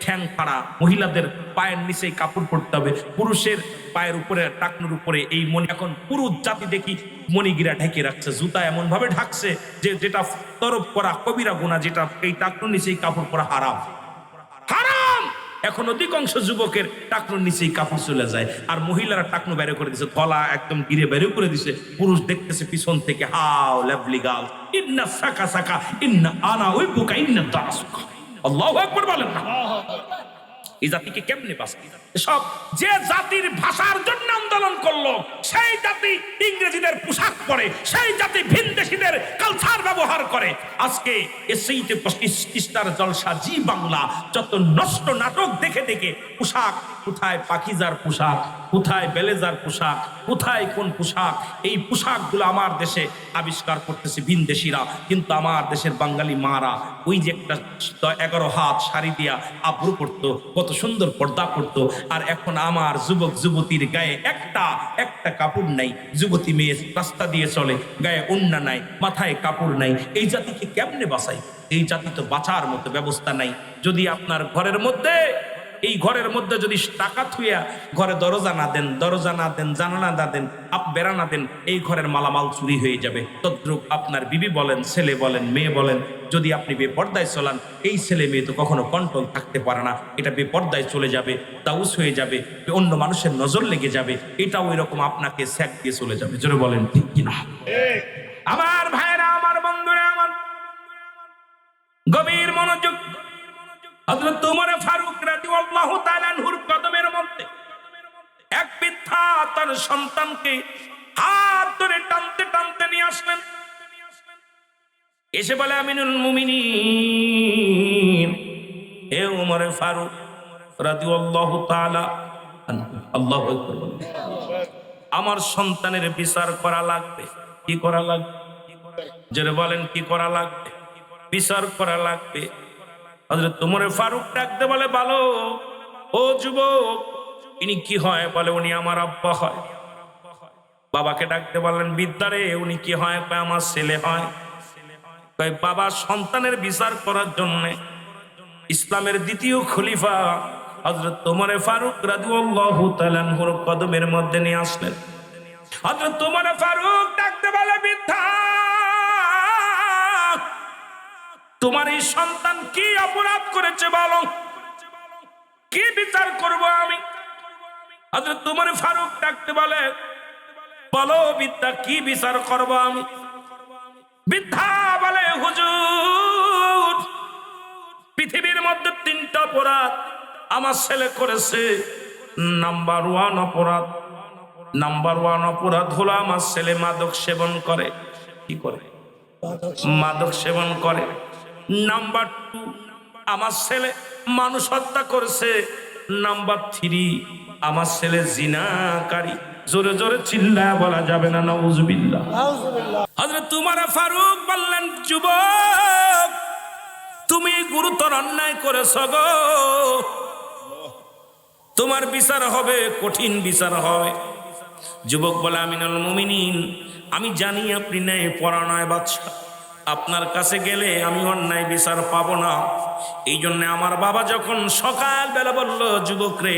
ঠ্যাং ফাড়া, মহিলাদের পায়ের নিচে কাপড় পরতে হবে, পুরুষের পায়ের উপরে, টাকনুর উপরে এই মণি। এখন পুরুষ জাতি দেখি মণিগিরা ঢেকে রাখছে, জুতা এমন ভাবে ঢাকছে যে যেটা তরফ করা কবিরা গুনাহ, যেটা এই টাকনুর নিচে কাপড় পরা হারাম। এখন অধিকাংশ যুবকের টাকনুর নিচেই কাপড় চলে যায়, আর মহিলারা টাকনু বের করে দিছে, গলা একদম গিরে বের করে দিছে। পুরুষ দেখতেছে পিছন থেকে, হাও লাভলি গাল, ইন্না সাকা সাকা, ইন্না আনা ওই বুকা, ইন্না দারাসুকা। আল্লাহু আকবার বলেন না? এই জাতিকে কেমনে বাঁচাই? সব যে জাতির ভাষার জন্য আন্দোলন করলো সেই জাতি ইংরেজিদের পোশাক পরে, সেই জাতি ভিনদেশীদের কালচার ব্যবহার করে। আজকে এসইতে স্টার জলসা, জি বাংলা, যত নষ্ট নাটক দেখে দেখে পোশাক কোথায় পাকিজার পোশাক, কোথায় বেলেজার পোশাক, কোথায় কোন পোশাক, এই পোশাকগুলো আমার দেশে আবিষ্কার করতেছে ভিনদেশীরা। কিন্তু আমার দেশের বাঙালি মারা ওই যে একটা 11 হাত শাড়ি দিয়া আব্রু করতো, কত সুন্দর পর্দা করতো। আর এখন আমার যুবক যুবতীর গায়ে একটা কাপড় নাই। যুবতী মেয়ে রাস্তা দিয়ে চলে, গায়ে ওড়না নাই, মাথায় কাপড় নাই। এই জাতিকে কেমনে বাঁচাই? এই জাতি তো বাঁচার মতো ব্যবস্থা নাই। যদি আপনার ঘরের মধ্যে, এই ঘরের মধ্যে যদি টাকা থুইয়া ঘরে দরজা না দেন, জানালা না দেন, বেড়া না দেন, এই ঘরের মালামাল চুরি হয়ে যাবে। তদ্রুপ আপনার বিবি বলেন, ছেলে বলেন, মেয়ে বলেন, যদি আপনি বেপর্দায় চলান, এই ছেলে মেয়ে তো কখনো কন্ট্রোল থাকতে পারে না। এটা বেপর্দায় চলে যাবে, তাউস হয়ে যাবে, অন্য মানুষের নজর লেগে যাবে। এটা ওই রকম আপনাকে স্যাক দিয়ে চলে যাবে। জোরে বলেন ঠিক কিনা? আমার ভাইরা, আমার বন্ধুরা, আমার গভীর মনোযোগ। হযরত ওমর ফারুক রাদিয়াল্লাহু তাআলা আনহুর কদমের মধ্যে এক বৃদ্ধা তার সন্তানকে হাত ধরে টানতে টানতে নিয়ে আসলেন। এসে বলে, আমিনুল মুমিনিন, হে ওমর ফারুক রাদিয়াল্লাহু তাআলা আনহু, আল্লাহু আকবার, আমার সন্তানের বিচার করা লাগবে। কি করা লাগবে? জোরে বলেন, কি করা লাগবে? বিচার করা লাগবে। হযরত ওমর ফারুক ডাকতে বলে, ভালো ও যুবক, ইনি কি হয়? বলে, উনি আমার আব্বা হয়। বাবাকে ডাকতে বললেন, বিদ্যারে, উনি কি হয়? কয়, আমার ছেলে হয়। কয়, বাবা সন্তানের বিচার করার জন্য ইসলামের দ্বিতীয় খলিফা হযরত ওমর ফারুক রাদিয়াল্লাহু তাআলা আনহুর কদমের মধ্যে নিয়ে আসলেন। হযরত ওমর ফারুক ডাকতে বলে, বৃদ্ধা, তোমার এই সন্তান কি অপরাধ করেছে বলো, কি বিচার করব আমি? হযরত ওমর ফারুক ডাকতে বলে, বলো বৃদ্ধা, কি বিচার করব আমি? বৃদ্ধা বলে, হুজুর, পৃথিবীর মধ্যে 3টা অপরাধ আমার ছেলে করেছে। নাম্বার 1 অপরাধ হলো আমার ছেলে মাদক সেবন করে। কি করে? মাদক সেবন করে। নাম্বার 2, আমার ছেলে মানুষ হত্যা করেছে। নাম্বার 3, আমার ছেলে জিনাকারী। জোরে জোরে চিল্লায়া বলা যাবে না নাউজুবিল্লাহ। হযরত ওমর ফারুক বললেন, যুবক, তুমি গুরুতর অন্যায় করেছ গো, তোমার বিচার হবে, কঠিন বিচার হবে। যুবক বলে, আমিনুল মুমিনিন, আমি জানি আপনি ন্যায় পরায়ণ বাদশা, আপনার কাছে গেলে আমি অন্যায় বিচার পাবো না। এই জন্য আমার বাবা যখন সকাল বেলা বলল, যুবক রে,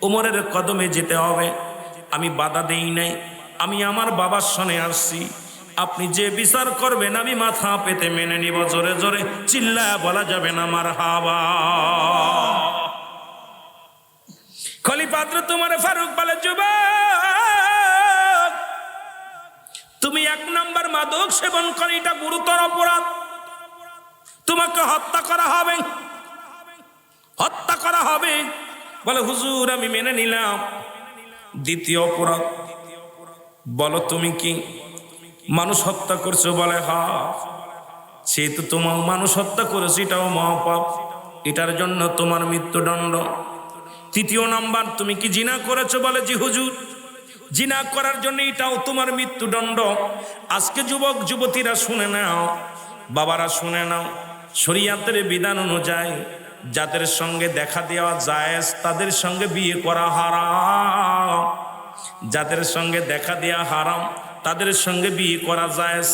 ওমরের কদমে যেতে হবে, আমি বাধা দেই নাই। আমি আমার বাবার সনে আসছি, আপনি যে বিচার করবেন আমি মাথা পেতে মেনে নিব। জোরে জোরে চিল্লায়া বলা যাবে না মারহাবা। খলিফা হযরত ওমর ফারুক বলে, যুবক, তুমি 1 নম্বর মাদক সেবন করে, এটা গুরুতর অপরাধ, তোমাকে হত্যা করা হবে, হত্যা করা হবে। বলে, হুজুর, আমি মেনে নিলাম। 2য় অপরাধ, বলো তুমি কি মানুষ হত্যা করছো? বলে, হ্যাঁ। সেহেতু তোমার মানুষ হত্যা করেছো, এটাও মহাপাপ, এটার জন্য তোমার মৃত্যুদণ্ড। 3য় নাম্বার, তুমি কি জিনা করেছো? বলে, জি হুজুর, জিনা করার জন্য এটাও তোমার মৃত্যুদণ্ড। আজকে যুবক যুবতীরা শুনে নাও, বাবারা শুনে নাও, শরীয়তের বিধান অনুযায়ী যাদের সঙ্গে দেখা দেওয়া জায়েজ তাদের সঙ্গে বিয়ে করা হারাম, যাদের সঙ্গে দেখা দেওয়া হারাম তাদের সঙ্গে বিয়ে করা জায়েজ,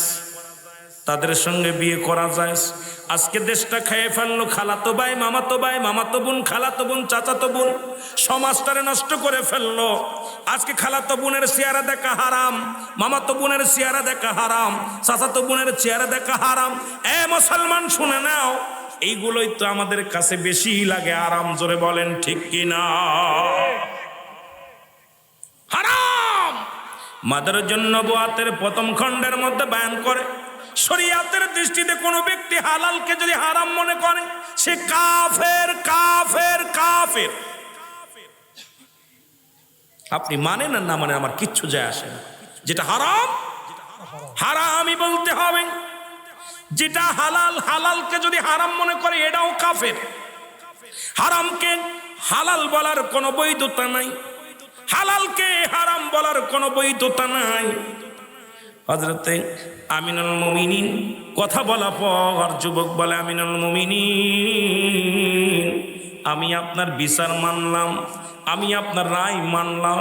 তাদের সঙ্গে বিয়ে করা জায়েজ। আজকে দেশটা খেয়ে ফেললো খালাতো ভাই, মামাতো ভাই, মামাতো বোন, খালাতো বোন, চাচাতো বোন, সমাজটারে নষ্ট করে ফেললো। আজকে খালাতো বোনের চেহারা দেখা হারাম, মামাতো বোনের চেহারা দেখা হারাম, চাচাতো বোনের চেহারা দেখা হারাম। এ মুসলমান শুনে নাও, এইগুলোই তো আমাদের কাছে বেশি লাগে আরাম। জোরে বলেন ঠিক কিনা? হারাম। মাদারুজ্জুন নবুয়াতের 1ম খণ্ডের মধ্যে বয়ান করে, শরীয়তের দৃষ্টিতে কোনো ব্যক্তি হালালকে যদি হারাম মনে করে সে কাফের, কাফের, কাফের। কাফের। আপনি মানেন আর না মানেন আমার কিচ্ছু যায় আসে না। যেটা হারাম হারামই বলতে হবে, যেটা হালাল হালালকে যদি হারাম মনে করে এটাও কাফের। হারামকে হালাল বলার কোনো বৈধতা নাই, হালালকে হারাম বলার কোনো বৈধতা নাই। হযরতে আমিনুল মুমিনিন কথা বলা পর যুবক বলে, আমিনুল মুমিনিন আমি আপনার বিচার মানলাম, আমি আপনার রায় মানলাম,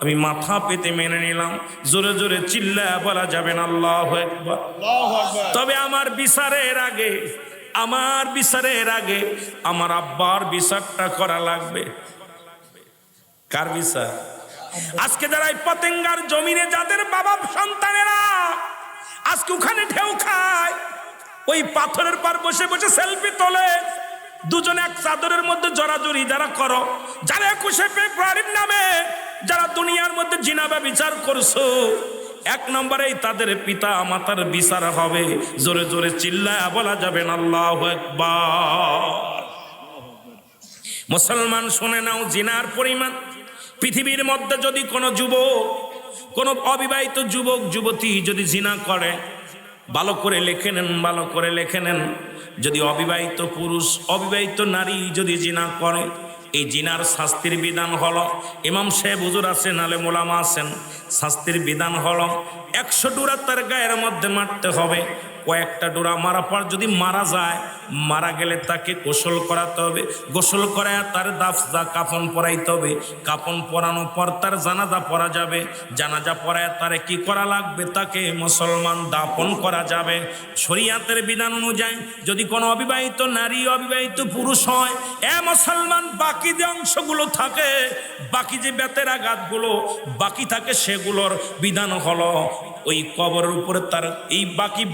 আমি মাথা পেতে মেনে নিলাম। জোরে জোরে চিল্লায়া বলা যাবে না আল্লাহু আকবার। তবে আমার বিচারের আগে আমার আব্বার বিচারটা করা লাগবে। কার বিচার? আজকে যারা এই পতেঙ্গার জমিনে যাদের বাবা সন্তানেরা আজকে ওখানে ঢেউ খায়, ওই পাথরের পার বসে বসে সেলফি তোলে, দুজন এক চাদরের মধ্যে জড়াজড়ি যারা করো, যারা 21শে ফেব্রুয়ারির নামে যারা দুনিয়ার মধ্যে জিনা ব্যভিচার করছো, এক নম্বরেই তাদের পিতা মাতার বিচার হবে। জোরে জোরে চিল্লায়া বলা যাবে না আল্লাহু আকবার। মুসলমান শুনে নাও, জিনার পরিমাণ পৃথিবীর মধ্যে যদি কোনো যুবক, কোনো অবিবাহিত যুবক যুবতী যদি জিনা করে, ভালো করে লিখে নেন, ভালো করে লিখে নেন, যদি অবিবাহিত পুরুষ অবিবাহিত নারী যদি জিনা করে, এই জিনার শাস্তির বিধান হলো, ইমাম সাহেব হুজুর আছেন, আলেম ওলামা আছেন, শাস্তির বিধান হলো 100 ডোরা তার গায়ের মধ্যে মারতে হবে। কয়েকটা ডোরা মারা পর যদি মারা যায়, মারা গেলে তাকে গোসল করাতে হবে, গোসল করায় তার দাফদা কাফন পরাইতে হবে, কাফন পরানোর পর তার জানাজা পড়া যাবে, জানাজা পড়ায় তারে কি করা লাগবে, তাকে মুসলমান দাফন করা যাবে। শরীয়তের বিধান অনুযায়ী যদি কোনো অবিবাহিত নারী অবিবাহিত পুরুষ হয়, মুসলমান বাকি যে অংশগুলো থাকে, বাকি যে বেতের আঘাতগুলো বাকি থাকে, সেগুলোর বিধান হলো ওই কবরের উপরে তার এই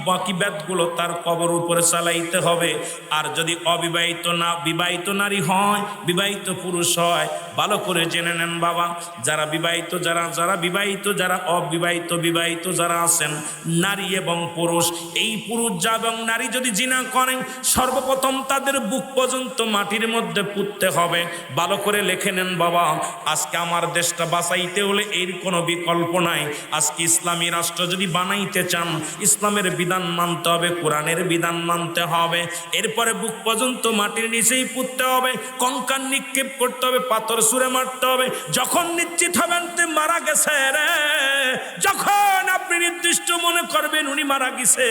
বাকি বেতগুলো তার কবর উপরে চালাইতে হবে। আর যদি অবিবাহিত বিবাহিত নারী হয়, বিবাহিত পুরুষ হয়, ভালো করে জেনে নেন বাবা, যারা বিবাহিত যারা বিবাহিত যারা অবিবাহিত বিবাহিত যারা আছেন নারী এবং পুরুষ, এই পুরুষ এবং নারী যদি জিনা করেন, সর্বপ্রথম তাদের বুক পর্যন্ত মাটির মধ্যে পুঁততে হবে। ভালো করে লিখে নেন বাবা, আজকে আমার দেশটা বাঁচাইতে হলে এর কোনো বিকল্প নাই। আজকে ইসলামী রাষ্ট্র যদি বানাইতে চান, ইসলামের বিধান মানতে হবে, কোরআনের বিধান মানতে হবে। এরপরে বুক পর্যন্ত মাটির নিচেই পুঁততে হবে, কঙ্কাল নিক্ষেপ করতে হবে, পাথর ছুঁড়ে মারতে হবে। যখন নিশ্চিত হবেন তে মারা গেছে রে, যখন আপনি নির্দিষ্ট মনে করবেন উনি মারা গেছে,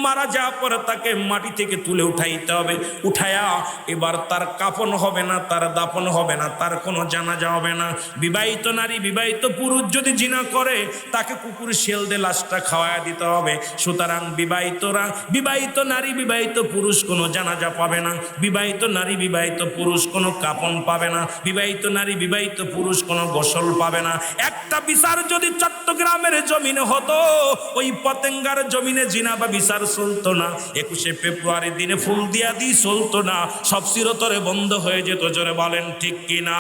মারা যাওয়ার পরে তাকে মাটি থেকে তুলে উঠাইতে হবে। উঠায়া এবার তার কাফন হবে না, তার দাফন হবে না, তার কোনো জানাজা হবে না। বিবাহিত নারী বিবাহিত পুরুষ যদি জিনা করে, তাকে কুকুর শেল দিয়ে লাশটা খাওয়ায়া দিতে হবে। সুতরাং বিবাহিত নারী বিবাহিত পুরুষ কোনো জানাজা পাবে না, বিবাহিত নারী বিবাহিত পুরুষ কোনো কাফন পাবে না, বিবাহিত নারী বিবাহিত পুরুষ কোনো গোসল পাবে না। একটা বিচার যদি চট্টগ্রামের জমিনে হতো, ওই পতেঙ্গার জমিনে জিনা বা বিচার চলতো না, 21শে ফেব্রুয়ারির দিনে ফুল দিয়া দিই চলতো না, সব চিরতরে বন্ধ হয়ে যেত। জোরে বলেন ঠিক কিনা?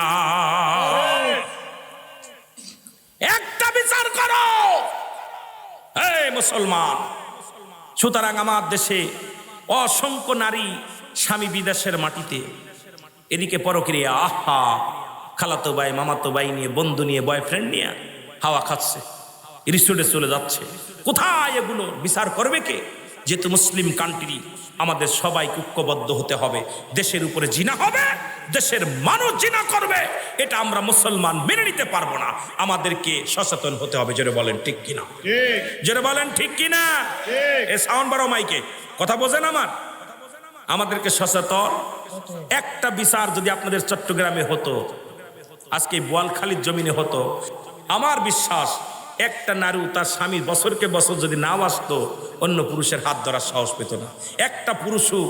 একটা বিচার করো হে মুসলমান। সুতরাং আমার দেশে অসংখ্য নারী স্বামী বিদেশের মাটিতে, এদিকে পরক্রিয়া, আহা খালাতো ভাই মামাতো ভাই নিয়ে, বন্ধু নিয়ে, বয়ফ্রেন্ড নিয়ে হাওয়া খাচ্ছে, রিসোর্টে চলে যাচ্ছে। কোথায় এগুলো বিচার করবে কে? যেহেতু মুসলিম কান্ট্রি, আমাদের সবাই ঐক্যবদ্ধ হতে হবে। দেশের উপরে জিনা হবে, দেশের মানুষ জিনা করবে, এটা আমরা মুসলমান মেনে নিতে পারবো না। আমাদেরকে সচেতন হতে হবে। জোরে বলেন ঠিক কিনা? জোরে বলেন ঠিক কিনা? এ সাউন্ড বাড়াও মাইকে, কথা বোঝেন আমার? আমাদেরকে সচেতন। একটা বিচার যদি আপনাদের চট্টগ্রামে হতো, আজকে বোয়ালখালীর জমিনে হতো, আমার বিশ্বাস একটা নারী তার স্বামী বছরকে বছর যদি না আসতো, অন্য পুরুষের হাত ধরার সাহস পেত না। একটা পুরুষও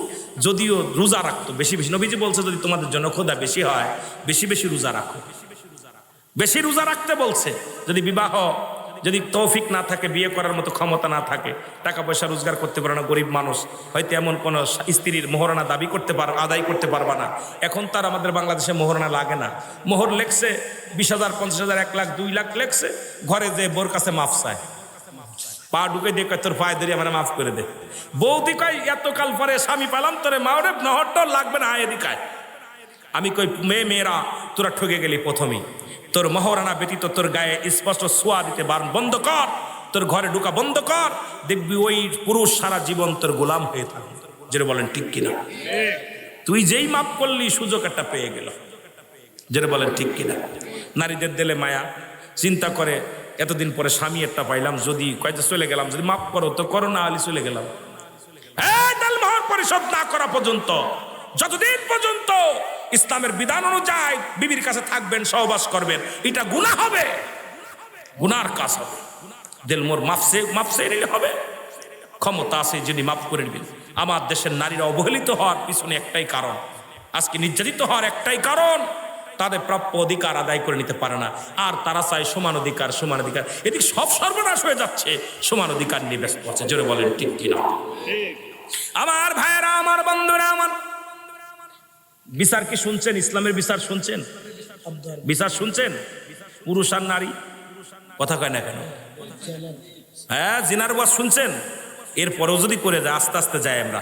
যদিও রোজা রাখতো বেশি বেশি, নবীজি বলছে যদি তোমাদের জন্য ক্ষুধা বেশি হয়, বেশি বেশি রোজা রাখো, বেশি রোজা রাখতে বলছে। যদি বিবাহ যদি তৌফিক না থাকে, বিয়ে করার মতো ক্ষমতা না থাকে, টাকা পয়সা রোজগার করতে পারে না, গরিব মানুষ, হয়তো এমন কোনো স্ত্রীর মোহরানা দাবি করতে আদায় করতে পারবা না। এখন তার আমাদের বাংলাদেশে মোহরানা লাগে না। মোহর লেখছে 20,000 50,000 1 লাখ 2 লাখ লেখছে, ঘরে যে বোর কাছে মাফ চায়, পা ঢুকে দিয়ে কয় তোর পায়ে ধরে আমার মাফ করে দে। বৌদি কয় এতকাল পরে স্বামী পালাম, তোরে মাওরে নহর লাগবে না, এদিকায় আমি কই মেয়েরা তোরা ঠকে গেলি প্রথমেই, তোর মহারানা ব্যতীত তোর গায়ে স্পষ্ট ছোঁয়া দিতে বন্ধ কর, তোর ঘরে ঢুকা বন্ধ কর, দেখবি ওই পুরুষ সারা জীবন তোর গোলাম হয়ে থাকবে। যেটা বলেন ঠিক কিনা? তুই যেই মাপ করলি সুযোগ একটা পেয়ে গেল। যেটা বলেন ঠিক কিনা? নারীদের দিলে মায়া, চিন্তা করে এতদিন পরে স্বামী একটা পাইলাম, যদি কয়টা চলে গেলাম, যদি মাফ করো তো করো, না হলে চলে গেলাম। তালমাহর পরিশোধ না করা পর্যন্ত, যতদিন পর্যন্ত ইসলামের বিধান অনুযায়ী বিবির কাছে থাকবেন, সহবাস করবেন, এটা গুনাহ হবে, গুনার কাজ হবে। দিলমোর মাফসে নিলে হবে, ক্ষমতা আছে যিনি মাফ করে নেবেন। আমার দেশের নারীরা অবহেলিত হওয়ার পিছনে একটাই কারণ, আজকে নির্যাতিত হওয়ার একটাই কারণ, তাদের প্রাপ্য অধিকার আদায় করে নিতে পারে না। আর তারা চায় সমান অধিকার, সমান অধিকার। এদিকে সব সর্বনাশ হয়ে যাচ্ছে, সমান অধিকার নিয়ে ব্যস্ত আছে। জোরে বলেন ঠিক কিনা? আমার ভাইয়েরা, আমার বন্ধুরা, আমার বিচার কি শুনছেন? ইসলামের বিচার শুনছেন? বিচার শুনছেন? পুরুষ আর নারী কথা কয় না কেন? হ্যাঁ, জিনার ওয়াজ শুনছেন? এরপরেও যদি করে যায়, আস্তে আস্তে যায়। আমরা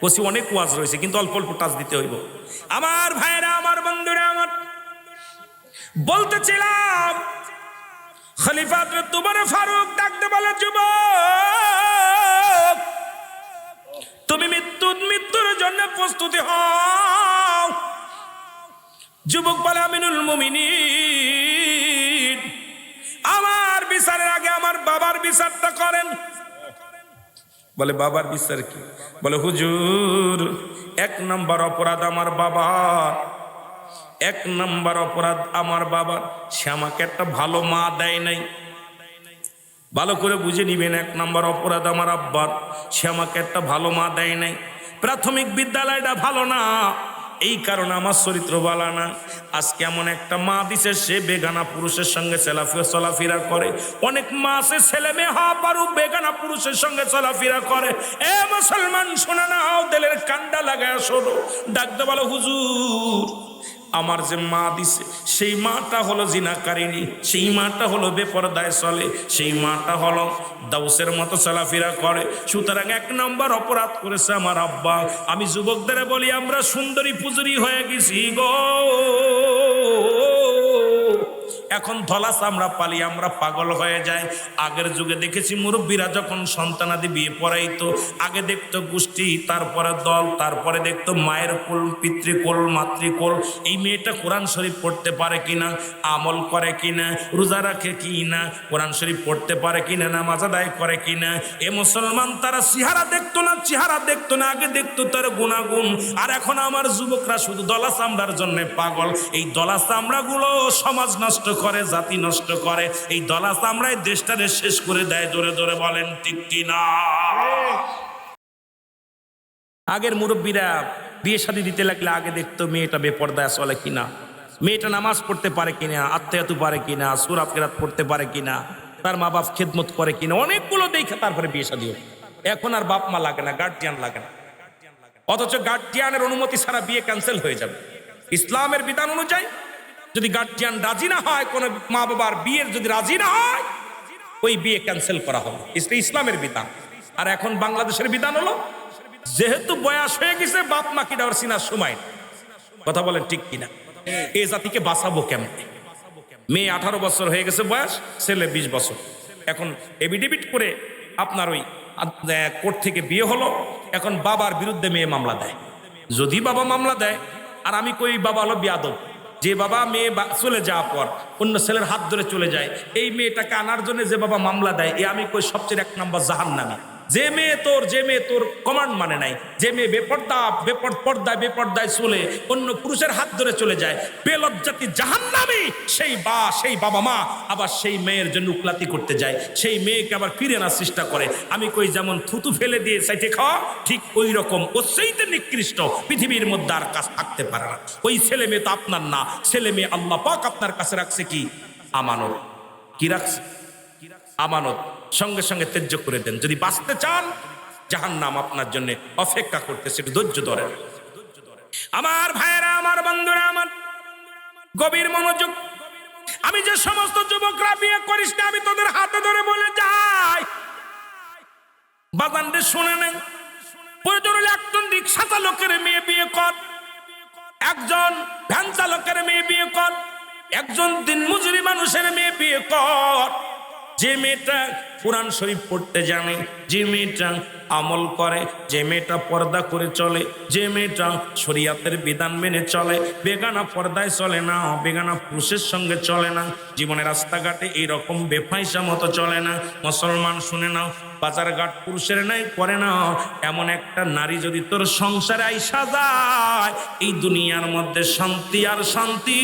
কষি অনেক ওয়াজ রয়েছে, কিন্তু অল্প অল্প টাচ দিতে হইব। আমার ভাইয়েরা, আমার বন্ধুরা, আমার বলতেছিলাম, খলিফা উমর ফারুক ডাকতে বলে, যুবক তুমি মৃত্যুর জন্য প্রস্তুতি হও। যুবক বলে, আমিনুল মুমিনিন, আমার বিচারের আগে আমার বাবার বিচারটা করেন। বলে, বাবার বিচার কি? বলে, হুজুর, 1 নম্বর অপরাধ আমার বাবার, 1 নম্বর অপরাধ আমার বাবার, সে আমাকে একটা ভালো মা দেয় নাই। ভালো করে বুঝে নিবেন, 1 নম্বর অপরাধ আমার আব্বার, সে আমাকে একটা ভালো মা দেয় নাই। প্রাথমিক বিদ্যালয়টা ভালো না, এই কারণে আমার চরিত্র ভালো না। আজকে এমন একটা মা দিছে, সে বেগানা পুরুষের সঙ্গে চলাফেরা করে। অনেক মা আছে ছেলে মেয়ে হওয়া পারুক, বেগানা পুরুষের সঙ্গে চলাফেরা করে। এ মুসলমান, শোনা না, দিলের কান্ডা লাগায় শোনো। ডাকতে বলো, হুজুর, আমার যে মা দিছে সেই মাটা হলো জিনাকারিনী, সেই মাটা হলো বেপরদায় চলে, সেই মাটা হলো দাউসের মতো চলাফেরা করে। সুতরাং 1 নম্বর অপরাধ করেছে আমার আব্বা। আমি যুবকদের বলি, আমরা সুন্দরী পুজুরি হয়ে গেছি গো। এখন ধলা চামড়া পালি আমরা পাগল হয়ে যায়। আগের যুগে দেখেছি মুরব্বীরা যখন সন্তানাদি বিয়ে পড়াইতো, আগে দেখতো গোষ্ঠী, তারপরে দল, তারপরে দেখতো মায়ের কোল, পিতৃকোল, মাতৃকোল। এই মেয়েটা কোরআন শরীফ পড়তে পারে কিনা, আমল করে কিনা, রোজা রাখে কিনা, কোরআন শরীফ পড়তে পারে কিনা, নামাজ আদায় করে কিনা। এ মুসলমান, তারা চেহারা দেখতো না, চেহারা দেখতো না, আগে দেখতো তার গুণাগুণ। আর এখন আমার যুবকরা শুধু দলা চামড়ার জন্য পাগল। এই দলা চামড়াগুলো সমাজ নষ্ট করে, জাতি নষ্ট করে। এই দলা চামড়ায় দেশটারে শেষ করে দেয়। জোরে জোরে বলেন ঠিক কিনা? আগের মুরব্বীরা বিয়ে শাদী দিতে লাগলে আগে দেখতো মেয়েটা বেপরদায় চলে কিনা, মেয়েটা নামাজ পড়তে পারে কিনা, আত্মায়াতু পারে কিনা, সূরা কিরাত পড়তে পারে কিনা, তার মা বাপ খেদমত করে কিনা, অনেকগুলো দেখে তারপরে বিয়ে শাদী হয়। এখন আর বাপ মা লাগে না, গার্জিয়ান লাগে না। অথচ গার্জিয়ানের অনুমতি ছাড়া বিয়ে ক্যান্সেল হয়ে যাবে। ইসলামের বিধান অনুযায়ী যদি গার্জিয়ান রাজি না হয়, কোন মা বাবার বিয়ের যদি রাজি না হয়, ওই বিয়ে ক্যান্সেল করা হবে। ইসলামের বিধান। আর এখন বাংলাদেশের বিধান হলো, যেহেতু বয়স হয়ে গেছে, বাপ মা কি দেওয়ার চিনার সময়। কথা বলেন ঠিক কিনা? এই জাতিকে বাঁচাবো কেমন? মেয়ে 18 বছর হয়ে গেছে বয়স, ছেলে 20 বছর। এখন এফিডেভিট করে আপনার ওই কোর্ট থেকে বিয়ে হলো, এখন বাবার বিরুদ্ধে মেয়ে মামলা দেয়। যদি বাবা মামলা দেয়, আর আমি কই বাবা হলো বিয়াদব, যে বাবা মেয়ে চলে যাওয়ার পর অন্য ছেলের হাত ধরে চলে যায়, এই মেয়েটাকে আনার জন্য যে বাবা মামলা দেয়, এ আমি কই সবচেয়ে 1 নম্বর জাহান্নামী। যে মেয়ে তোর কমান্ড মানে নাই, যে মেয়ে বেপর্দায় চলে অন্য পুরুষের হাত ধরে চলে যায়, বেলজ্জাতি জাহান্নামী, সেই বাবা মা আবার সেই মেয়ের জন্য উকলাতি করতে যায়, সেই মেয়েকে আবার ফিরে আনার চেষ্টা করে। আমি কই, যেমন থুতু ফেলে দিয়ে চাইতে খাওয়া, ঠিক ওই রকম ওইতে নিকৃষ্ট পৃথিবীর মধ্যে আর কাজ থাকতে পারে না। ওই ছেলে মেয়ে তো আপনার না, ছেলে মেয়ে আল্লাহ পাক আপনার কাছে রাখছে কি? আমানত। কি রাখছে? আমানত। সঙ্গে সঙ্গে ত্যায্য করে দেন। যদি বাঁচতে চান, জাহান্নাম আপনার জন্য অপেক্ষা করতেছে, একটু ধৈর্য ধরেন। আমার ভাইয়েরা, আমার বন্ধুরা, আমার গভীর মনোযোগ। আমি যে সমস্ত যুবকরা বিয়ে করিস না, আমি তোদের হাতে ধরে বলে যাই, বাজানরে শুনে নেন, প্রয়োজন হলে একজন রিক্সা চালকের মেয়ে বিয়ে কর, একজন ভ্যান চালকের মেয়ে বিয়ে কর, একজন দিনমজুরি মানুষের মেয়ে বিয়ে কর। যে মেয়েটা কোরআন শরীফ পড়তে জানে, যে মেয়েটা আমল করে, যে মেয়েটা পর্দা করে চলে, যে মেয়েটা শরিয়াতের বিধান মেনে চলে, বেগানা পর্দায় চলে না, বেগানা পুরুষের সঙ্গে চলে না, জীবনের রাস্তাঘাটে এইরকম বেফাইসা মতো চলে না। মুসলমান শুনে নাও, বাজার ঘাট পুরুষের নাই করে না, এমন একটা নারী যদি তোর সংসারে আইসা যায়, এই দুনিয়ার মধ্যে শান্তি আর শান্তি।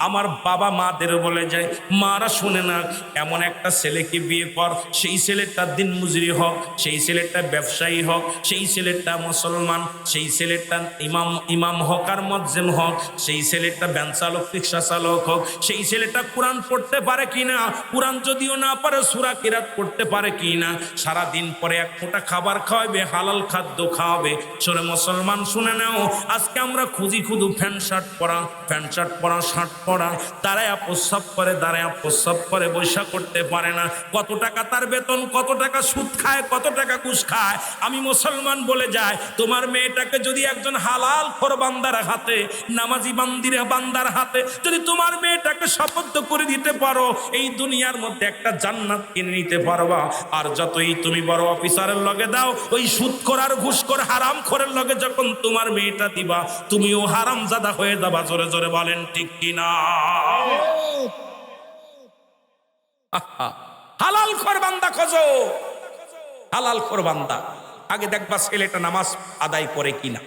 আমার বাবা মাদের বলে যায়, মারা শুনে না, এমন একটা ছেলেকে বিয়ে কর, সেই ছেলেটা দিন মজুরি হোক, সেই ছেলেটা ব্যবসায়ী হোক, সেই ছেলেটা মুসলমান, সেই ছেলেটা ইমাম হোক আর মুয়াজ্জিন হোক, সেই ছেলেটা ভ্যান চালক রিক্সা চালক হোক, সেই ছেলেটা কোরআন পড়তে পারে কিনা, কোরআন যদিও না পারে সূরা কিরাত পড়তে পারে কিনা, সারাদিন পরে এক ফোঁটা খাবার খাওয়াবে, হালাল খাদ্য খাওয়াবে। সরে মুসলমান শুনে নাও, আজকে আমরা খুঁজি খুদু প্যান্ট শার্ট পরা, শার্ট পরা, দাঁড়ায় প্রস্রাব করে, দাঁড়ায় প্রস্রাব করে, বৈশা করতে পারে না। কত টাকা তার বেতন, কত টাকা সুদ খায়, কত টাকা ঘুষ খায়। আমি মুসলমান বলে যাই, তোমার মেয়েটাকে যদি একজন হালাল খোর বান্দার হাতে, নামাজি বান্দার হাতে যদি তোমার মেয়েটাকে শপথ করে দিতে পারো, এই দুনিয়ার মধ্যে একটা জান্নাত কিনে নিতে পারবা। আর যতই তুমি বড় অফিসারের লগে দাও, ওই সুদখোর আর ঘুষখোর হারামখোরের লগে যখন তোমার মেয়েটা দিবা, তুমিও হারামজাদা হয়ে যাবা। জোরে জোরে বলেন ঠিক কিনা? হালাল খোর বান্দা খোঁজো, হালাল খোর বান্দা। আগে দেখবা ছেলেটা নামাজ আদায় করে কিনা।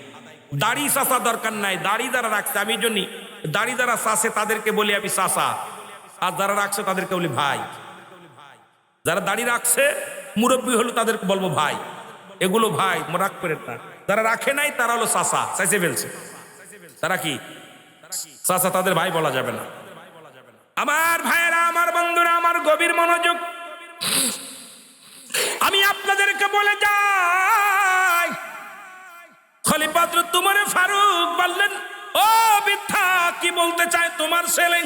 দাড়ি চাষা দরকার নাই, দাড়ি যারা রাখছে, আমি জন্যই দাড়ি যারা চাষে তাদেরকে বলি আমি চাষা, আর যারা রাখছে তাদেরকে বলি ভাই। যারা দাড়ি রাখছে মুরব্বী হলো তাদেরকে বলবো ভাই, এগুলো ভাই রাগ করে না। যারা রাখে নাই তারা হলো চাষা, চাইছে ফেলছে, তারা কি চাচা, তাদের ভাই বলা যাবে না। আমার ভাইয়েরা, আমার বন্ধুরা, আমার গভীর মনোযোগ, আমি আপনাদেরকে বলে যাই, খলিফা হযরত উমর ফারুক বললেন, ও বৃদ্ধা, কি বলতে চায় তোমার ছেলে?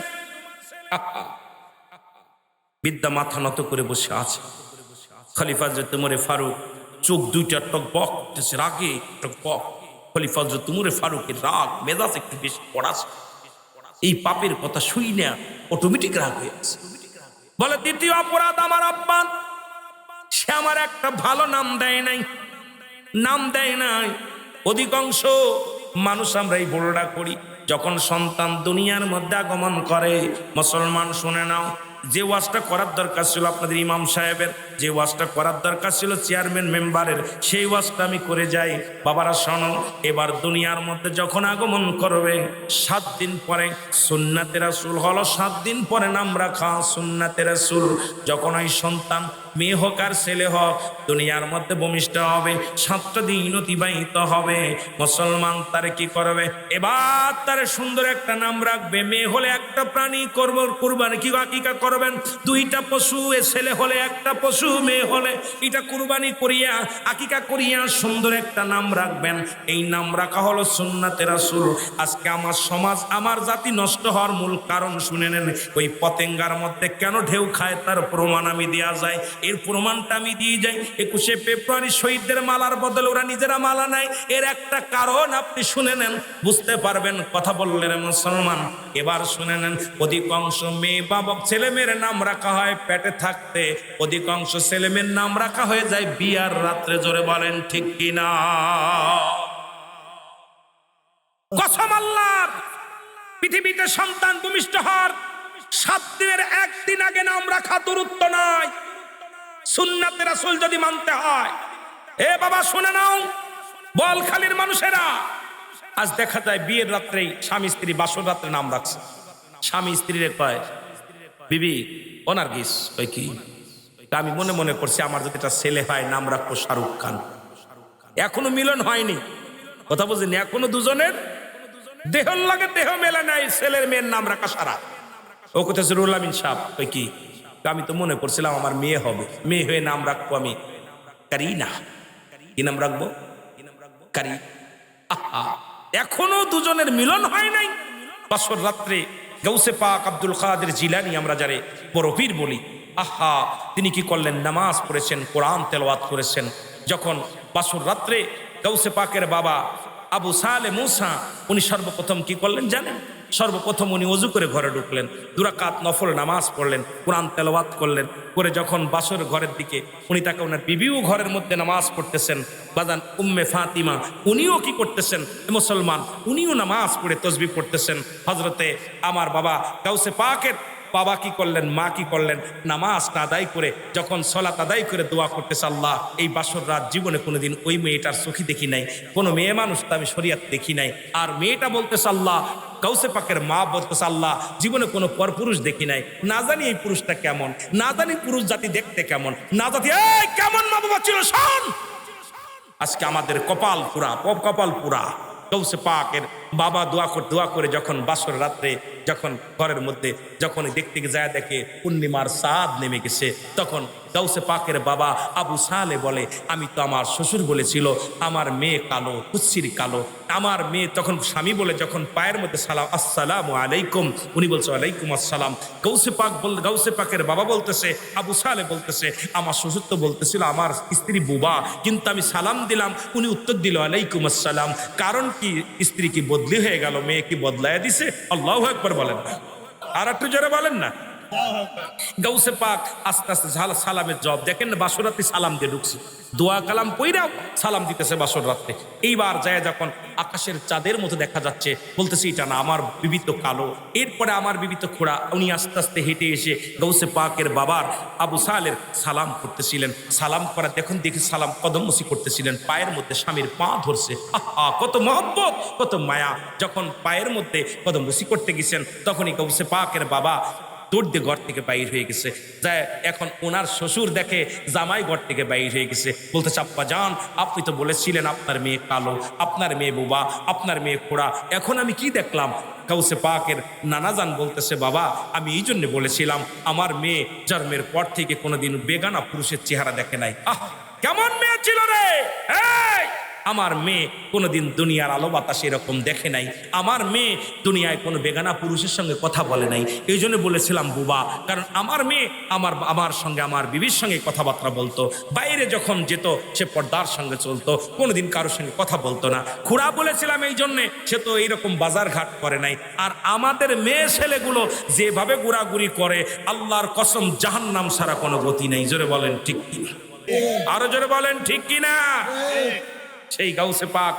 বৃদ্ধা মাথা নত করে বসে আছে। খলিফা হযরত উমর ফারুক চোখ দুইটা টকবক করতেছে, রাগে টকবক। খলিফা হযরত উমর ফারুকের রাগ মেজাজ একটু বেশি পড়াছে। এই পাপের কথা শুই না অটোমেটিক রাগ হয়ে আছে। বলে, দ্বিতীয় অপরাধ আমার আব্বা, সে আমার একটা ভালো নাম দেয় নাই, নাম দেয় নাই। অধিকাংশ মানুষ আমরা এই বড়টা করি, যখন সন্তান দুনিয়ার মধ্যে আগমন করে। মুসলমান শুনে নাও, যে ওয়াজটা করার দরকার ছিল আপনাদের ইমাম সাহেবের, যে ওয়াজটা করার দরকার ছিল চেয়ারম্যান মেম্বারের, সেই ওয়াজটা আমি করে যাই। বাবারা শোনো, এবার দুনিয়ার মধ্যে যখন আগমন করবে, 7 দিন পরে সুন্নাতে রাসূল হলো, 7 দিন পরে নাম রাখা সুন্নাতে রাসূল। যখন ওই সন্তান মেয়ে হোক আর ছেলে হোক দুনিয়ার মধ্যে ভূমিষ্ঠ হবে, 7টা দিন অতিবাহিত হবে। মুসলমান তারে কি করবে? এবার তারে সুন্দর একটা নাম রাখবে। মেয়ে হলে একটা প্রাণী করব কুরবানি, কি আকিকা করবেন, 2টা পশু, ছেলে হলে একটা পশু, মেয়ে হলে এটা কুরবানি করিয়া আকিকা করিয়া সুন্দর একটা নাম রাখবেন। এই নাম রাখা হলো সুন্নাতে রাসূল। আজকে আমার সমাজ, আমার জাতি নষ্ট হওয়ার মূল কারণ শুনে নেন। ওই পতেঙ্গার মধ্যে কেন ঢেউ খায় তার প্রমাণ আমি দেওয়া যায়, এর প্রমাণটা আমি দিয়ে যাই। 21শে ফেব্রুয়ারি শহীদদের মালার বদলে ওরা নিজেরা মালা নেয়, এর একটা কারণ আপনি শুনে নেন, বুঝতে পারবেন। কথা বললেন মুসলমান, এবার শুনে নেন। অধিকাংশ মেয়ে বাবা ছেলে মেয়ের নাম রাখা হয় পেটে থাকতে, অধিকাংশ ছেলে মেয়ের নাম রাখা হয়ে যায় বিয়ার রাত্রে। জোরে বলেন ঠিক কিনা? কসম আল্লাহর, পৃথিবীতে সন্তান ভূমিষ্ঠ হওয়ার 7 দিনের 1 দিন আগে নাম রাখা দূরত্ব নয়, সুন্নাতে রাসূল যদি মানতে হয়। এ বাবা শুনে নাও, বলখালীর মানুষেরা আজ দেখা যায় বিয়ের রাত্রেই স্বামী স্ত্রী বাসর রাত্রে নাম রাখছে। স্বামী স্ত্রীরে কয়, বিবি ও নার্গিস, ওই কি, আমি মনে মনে করছি আমার যদি একটা ছেলে হয় নাম রাখবো শাহরুখ খান। এখনো মিলন হয়নি, কথা বুঝিনি, এখনো দুজনের দেহর লাগে দেহ মেলে নাই, ছেলের মেয়ের নাম রাখা সারা। ও কোথায় রুল আমিন সাহেব, ওই কি, আমি তো মনে করছিলাম আমার মেয়ে হবে, মেয়ে হয়ে নাম রাখবো আমি কারিনা। কি নাম রাখবো? কারি। এখনো দুজনের মিলন হয় নাই। বাসর রাত্রে গৌসে পাক আব্দুল কাদের জিলানী আমরা যারে বড় পীর বলি, আহা, তিনি কি করলেন? নামাজ পড়েছেন, কোরআন তেলাওয়াত করেছেন। যখন বাসর রাত্রে গৌসে পাকের বাবা আবু সালে মুসা উনি সর্বপ্রথম কি করলেন জানেন? সর্বপ্রথম উনি অজু করে ঘরে ঢুকলেন, 2 রাকাত নফল নামাজ পড়লেন, কোরআন তেলাওয়াত করলেন, করে যখন বাসর ঘরের দিকে উনি তাকে ওনার বিবিও ঘরের মধ্যে নামাজ পড়তেছেন, বাজান উম্মে ফাতিমা উনিও কি করতেছেন মুসলমান, উনিও নামাজ পড়ে তসবিহ পড়তেছেন। হযরতে আমার বাবা গাউসে পাকের বাবা কি করলেন, মা কি করলেন, নামাজটা আদায় করে যখন সলাত আদায় করে দোয়া করতেছে, আল্লাহ এই বাসর রাত জীবনে কোনোদিন ওই মেয়েটার চোখে দেখি নাই, কোনো মেয়ে মানুষ তো আমি শরিয়াত দেখি নাই। আর মেয়েটা বলতেছে আল্লাহ, গাউসে পাকের মা বলতেছে আল্লাহ জীবনে কোনো পরপুরুষ দেখি নাই, না জানি এই পুরুষটা কেমন, না জানি পুরুষ জাতি দেখতে কেমন, না জাতি এই কেমন মা বাবা ছিল শোন। আজকে আমাদের কপাল পুরা, কপাল পুরা। গাউসে পাকের বাবা দোয়া করে যখন বাসর রাত্রে যখন ঘরের মধ্যে যখন দেখতে যায় দেখে পূর্ণিমার চাঁদ নেমে গেছে, তখন গাউসে পাকের বাবা আবু সালে বলে, আমি তো আমার শ্বশুর বলেছিল আমার মেয়ে কালো, কুচ্ছির কালো। আমার মেয়ে তখন স্বামী বলে যখন পায়ের মধ্যে সালাম, আসসালামু আলাইকুম, উনি বলছে ওয়ালাইকুম আসসালাম। গাউসে পাকের বাবা বলতেছে, আবু সালে বলতেছে আমার শ্বশুর তো বলতেছিল আমার স্ত্রী বুবা, কিন্তু আমি সালাম দিলাম, উনি উত্তর দিল ওয়ালাইকুম আসসালাম। কারণ কি স্ত্রী কি বদলি হয়ে গেল, মেয়ে কি বদলায় দিছে? আল্লাহু আকবার বলেন না, আর একটু জোরে বলেন না। গাউসে পাক আস্তে আস্তে সালামের জবাব দেখেন না, বাসর রাত্রে সালাম দিয়ে ঢুকছে, দোয়া কালাম কইরাও সালাম দিতেছে বাসর রাত্রে। এইবার যায় যখন আকাশের চাঁদের মতো দেখা যাচ্ছে, বলতেছে এটা না, আমার বিবি তো কালো। এরপরে আমার বিবি তো খোড়া। উনি আস্তে আস্তে হেঁটে এসে গাউসে পাকের বাবার আবু সালের সালাম করতেছিলেন, সালাম করা দেখুন দেখি সালাম কদমমসি করতেছিলেন, পায়ের মধ্যে স্বামীর পা ধরছে, আহা কত মহব্বত, কত মায়া। যখন পায়ের মধ্যে কদমমসি করতে গেছেন তখনই গাউসে পাকের বাবা দৌড় দিয়ে ঘর থেকে বাইর হয়ে গেছে। যায় এখন ওনার শ্বশুর দেখে জামাই ঘর থেকে বাইর হয়ে গেছে, বলতেছে আব্বা জান আপনি তো বলেছিলেন আপনার মেয়ে কালো, আপনার মেয়ে বোবা, আপনার মেয়ে খোড়া, এখন আমি কি দেখলাম? গাউসে পাকের নানাজান বলতেছে বাবা আমি এই জন্য বলেছিলাম আমার মেয়ে জন্মের পর থেকে কোনোদিন বেগানা পুরুষের চেহারা দেখে নাই। আহ কেমন মেয়ে ছিল রে, এই আমার মেয়ে কোনোদিন দুনিয়ার আলো বাতাস এরকম দেখে নাই, আমার মেয়ে দুনিয়ায় কোনো বেগানা পুরুষের সঙ্গে কথা বলে নাই, এই জন্য বলেছিলাম বুবা। কারণ আমার মেয়ে আমার সঙ্গে আমার বিবির সঙ্গে কথাবার্তা বলতো, বাইরে যখন যেত সে পর্দার সঙ্গে চলতো, কোনোদিন কারোর সঙ্গে কথা বলতো না। খুড়া বলেছিলাম এই জন্যে, সে তো এইরকম বাজার ঘাট করে নাই। আর আমাদের মেয়ে ছেলেগুলো যেভাবে ঘোরাঘুরি করে আল্লাহর কসম জাহান্নাম ছাড়া কোনো গতি নেই। জোরে বলেন ঠিক কিনা, আরো জোরে বলেন ঠিক কিনা। সেই গাউসে পাক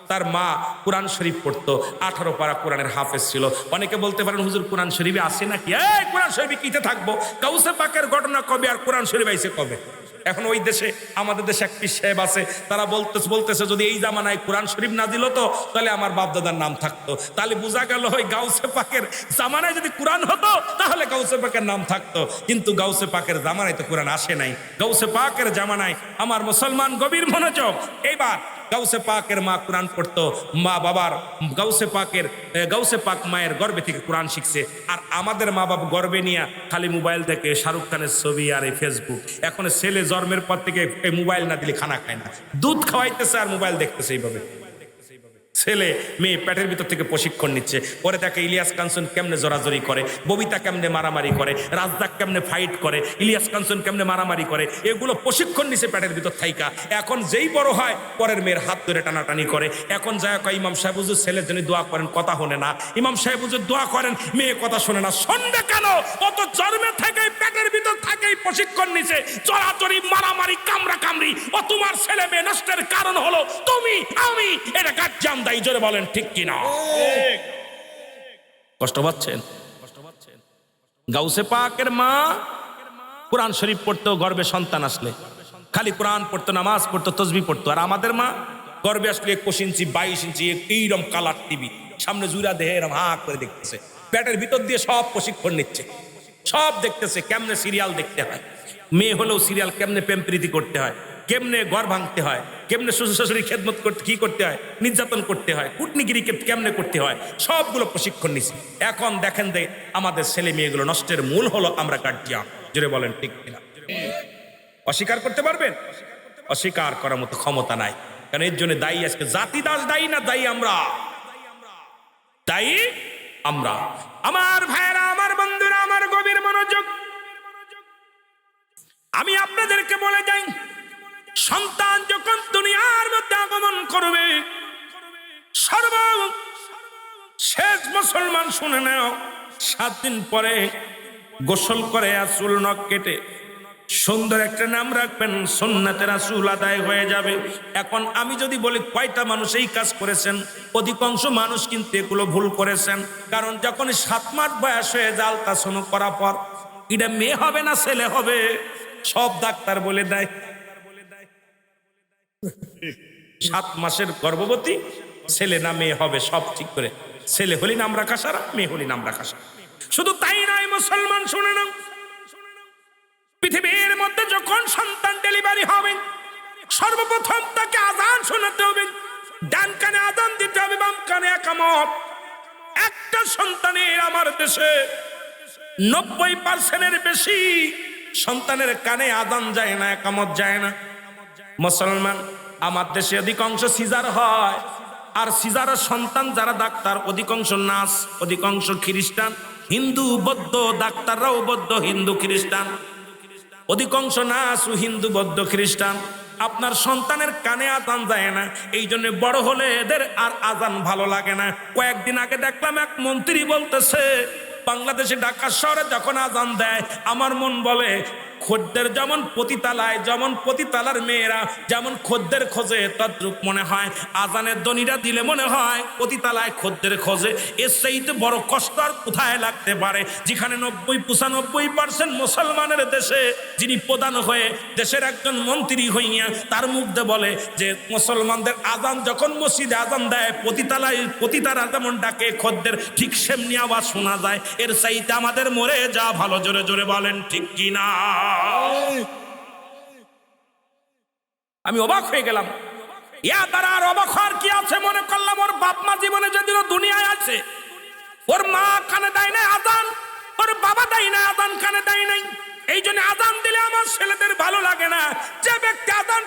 তার মা কোরআন শরীফ পড়তো, 18 পারা কোরআনের হাফেজ ছিল। অনেকে বলতে পারেন হুজুর কোরআন শরীফে আসে নাকি? এই কোরআন শরীফে কিতে থাকবো, গাউসে পাকের ঘটনা কবে আর কোরআন শরীফ আইছে কবে? এখন ওই দেশে আমাদের দেশে এক পীর সাহেব আছে, তারা বলতেছে যদি এই জামানায় কোরআন শরীফ না দিল তো তাহলে আমার বাপ দাদার নাম থাকতো। তাহলে বোঝা গেল ওই গাউসে পাকের জামানায় যদি কোরআন হতো তাহলে গাউসে পাকের নাম থাকতো, কিন্তু গাউসে পাকের জামানায় তো কোরআন আসে নাই। গাউসে পাকের জামানায় আমার মুসলমান গভীর মনোযোগ, এইবার গাউসে পাকের মা কোরআন পড়তো, মা বাবার গাউসে পাক মায়ের গর্ভে থেকে কোরআন শিখছে। আর আমাদের মা বাবা গর্বে নিয়ে খালি মোবাইল দেখে শাহরুখ খানের ছবি আর এই ফেসবুক। এখন ছেলে জন্মের পর থেকে এই মোবাইল না দিলে খানা খায় না, দুধ খাওয়াইতেছে আর মোবাইল দেখতেছে। এইভাবে ছেলে মেয়ে পেটের ভিতর থেকে প্রশিক্ষণ নিচ্ছে। পরে দেখে ইলিয়াস কাঞ্চন কেমনে জোরাজোরি করে, ববিতা কেমনে মারামারি করে, রাজদাক কেমনে ফাইট করে, ইলিয়াস কাঞ্চন কেমনে মারামারি করে, এগুলো প্রশিক্ষণ নিচ্ছে পেটের ভিতর থাইকা। এখন যেই বড় হয় পরের মেয়ের হাত ধরে টানাটানি করে। এখন যায় কয় ইমাম সাহেব হুজুর ছেলের জন্য দোয়া করেন, কথা শোনে না। ইমাম সাহেব হুজুর দোয়া করেন, মেয়ে কথা শোনে না। শুনবে কেন? অত জন্মে থেকে পেটের ভিতর থেকেই প্রশিক্ষণ নিচ্ছে, চড়াচড়ি মারামারি কামড়া কামড়ি। ও তোমার ছেলে মেয়ে নষ্টের কারণ হলো তুমি আমি, এটা গাজ্জাম দায়ী। জোরে বলেন ঠিক কিনা। কষ্ট পাচ্ছেন? গাউসে পাকের মা কোরআন শরীফ পড়তো, গর্বে সন্তান আসলে খালি কোরআন পড়তো, নামাজ পড়তো, তসবিহ পড়তো। আর আমাদের মা গর্বে আসলে 21 ইঞ্চি 22 ইঞ্চি এইরকম কালার টিভি সামনে জুড়া দেহে এরম হা করে দেখতেছে, পেটের ভিতর দিয়ে সব প্রশিক্ষণ নিচ্ছে, সব দেখতেছে কেমনে সিরিয়াল দেখতে হয়, মেয়ে হলেও সিরিয়াল কেমনে প্রেম প্রীতি করতে হয়, কেমনে ঘর ভাঙতে হয়, কেমনে শ্বশুর শাশুড়ি খেদমত করতে কি করতে হয়, নির্যাতন করতে হয়, কূটনীগিরি কেমনে করতে হয়, সবগুলো প্রশিক্ষণ নিচ্ছে। এখন দেখেন যে আমাদের ছেলে মেয়েগুলো নষ্টের মূল হলো আমরা গার্জিয়ান। জোরে বলেন ঠিক কিনা। অস্বীকার করতে পারবেন? অস্বীকার করার মতো ক্ষমতা নাই। কারণ এর জন্য দায়ী আজকে জাতি দাস দায়ী না, দায়ী আমরা, দায়ী আমরা। আমার ভাইয়েরা, আমার বন্ধুরা, আমার গভীর মনোযোগ, আমি আপনাদেরকে বলে যাই, সন্তান যখন দুনিয়ার মধ্যে আগমন করবে মুসলমান শুনে নাও, 7 দিন পরে গোসল করে আর চুল নখ কেটে সুন্দর একটা নাম রাখবেন, সুন্নাতে রাসূল আদায় হয়ে যাবে। এখন আমি যদি বলি কয়টা মানুষ এই কাজ করেছেন, অধিকাংশ মানুষ কিন্তু এগুলো ভুল করেছেন। কারণ যখন 7 মাস বয়স হয়ে যায় আলট্রাসাউন্ড করার পর এটা মেয়ে হবে না ছেলে হবে সব ডাক্তার বলে দেয়। 7 মাসের গর্ভবতী ছেলে না মেয়ে হবে সব ঠিক করে, ছেলে হলি নাম রাখা সারা, মেয়ে হলি নাম রাখা সারা। শুধু তাই নয় মুসলমান শুনে নাও, পৃথিবীর মধ্যে যখন সন্তান ডেলিভারি হবে সর্বপ্রথম তাকে আযান শোনাতে হবে, ডান কানে আযান দিতে হবে, বাম কানে ইকামত। একটা সন্তানের আমার দেশে 90% বেশি সন্তানের কানে আযান যায় না, ইকামত যায় না। মুসলমান আমার দেশে অধিকাংশ সিজার হয়, আর সিজারের সন্তান যারা ডাক্তার অধিকাংশ নাস, অধিকাংশ খ্রিস্টান, হিন্দু বৌদ্ধ, ডাক্তাররাও বৌদ্ধ হিন্দু খ্রিস্টান, অধিকাংশ নাস ও হিন্দু বৌদ্ধ খ্রিস্টান। আপনার সন্তানের কানে আযান যায় না, এই জন্য বড় হলে এদের আর আযান ভালো লাগে না। কয়েকদিন আগে দেখলাম এক মন্ত্রী বলতেছে বাংলাদেশে ঢাকা শহরে যখন আযান দেয় আমার মন বলে খদ্দের যেমন পতিতালায়, যেমন পতিতালার মেয়েরা যেমন খদ্দের খোঁজে, তদ্রূপ মনে হয় আযানের ধ্বনিটা দিলে মনে হয় পতিতালায় খদ্দের খোঁজে। এর চাইতে বড় কষ্ট আর কোথায় লাগতে পারে, যেখানে 90-95% মুসলমানের দেশে যিনি প্রধান হয়ে দেশের একজন মন্ত্রী হইয়া তার মুখ দিয়ে বলে যে মুসলমানদের আযান যখন মসজিদে আযান দেয় পতিতালায় পতিতারা যেমন ডাকে খদ্দের ঠিক সেমনি আওয়াজ শোনা যায়। এর চাইতে আমাদের মরে যা ভালো, জোরে জোরে বলেন ঠিক কিনা। আমি অবাক হয়ে গেলাম, ইয়া দ্বারা আর অবাক হওয়ার কি আছে? মনে করলাম ওর বাপ মা জীবনে যেদিন দুনিয়ায় আছে ওর মা কানে দেয় নাই আযান, ওর বাবা দেয় না আযান, কানে দেয় নাই। এই জন্য আযান দিলে আমার ছেলেদের ভালো লাগে না। যে ব্যক্তি আযান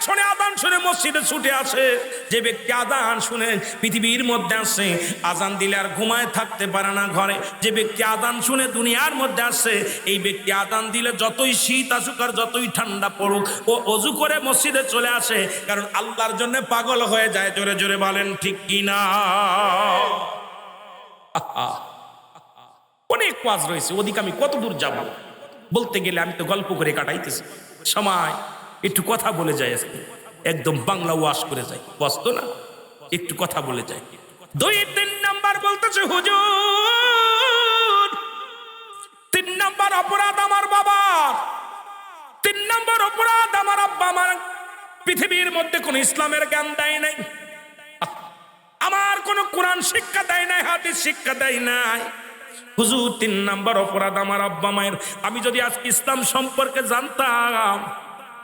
শুনে মসজিদে ছুটে আসে, যে ব্যক্তি আযান শুনে পৃথিবীর মধ্যে আসে, আযান দিলে আর ঘুমায় থাকতে পারে না ঘরে। যে ব্যক্তি আযান শুনে দুনিয়ার মধ্যে আসে, এই ব্যক্তি আযান দিলে যতই শীত আসুক আর যতই ঠান্ডা পড়ুক ও অজু করে মসজিদে চলে আসে, কারণ আল্লাহর জন্য পাগল হয়ে যায়। জোরে জোরে বলেন ঠিক কিনা। অনেক ওয়াজ রয়েছে, ওদিকে আমি কত দূর যাব বলতে গেলে আমি তো গল্প করে কাটাইতেছি সময়, একটু কথা বলে যায় আজকে, একদম বাংলা ওয়াজ করে যায়, বসতো না একটু কথা বলে যায়। 2-3 নাম্বার বলতেছে হুজুর, 3 নাম্বার অপরাধ আমার বাবার, 3 নাম্বার অপরাধ আমার আব্বা আমার পৃথিবীর মধ্যে কোন ইসলামের জ্ঞান দেয় নাই, আমার কোন কোরআন শিক্ষা দেয় নাই, হাদিস শিক্ষা দেয় নাই। হুজুর 3 নাম্বার অপরাধ আমার আব্বা মায়ের। আমি যদি আজকে ইসলাম সম্পর্কে জানতাম,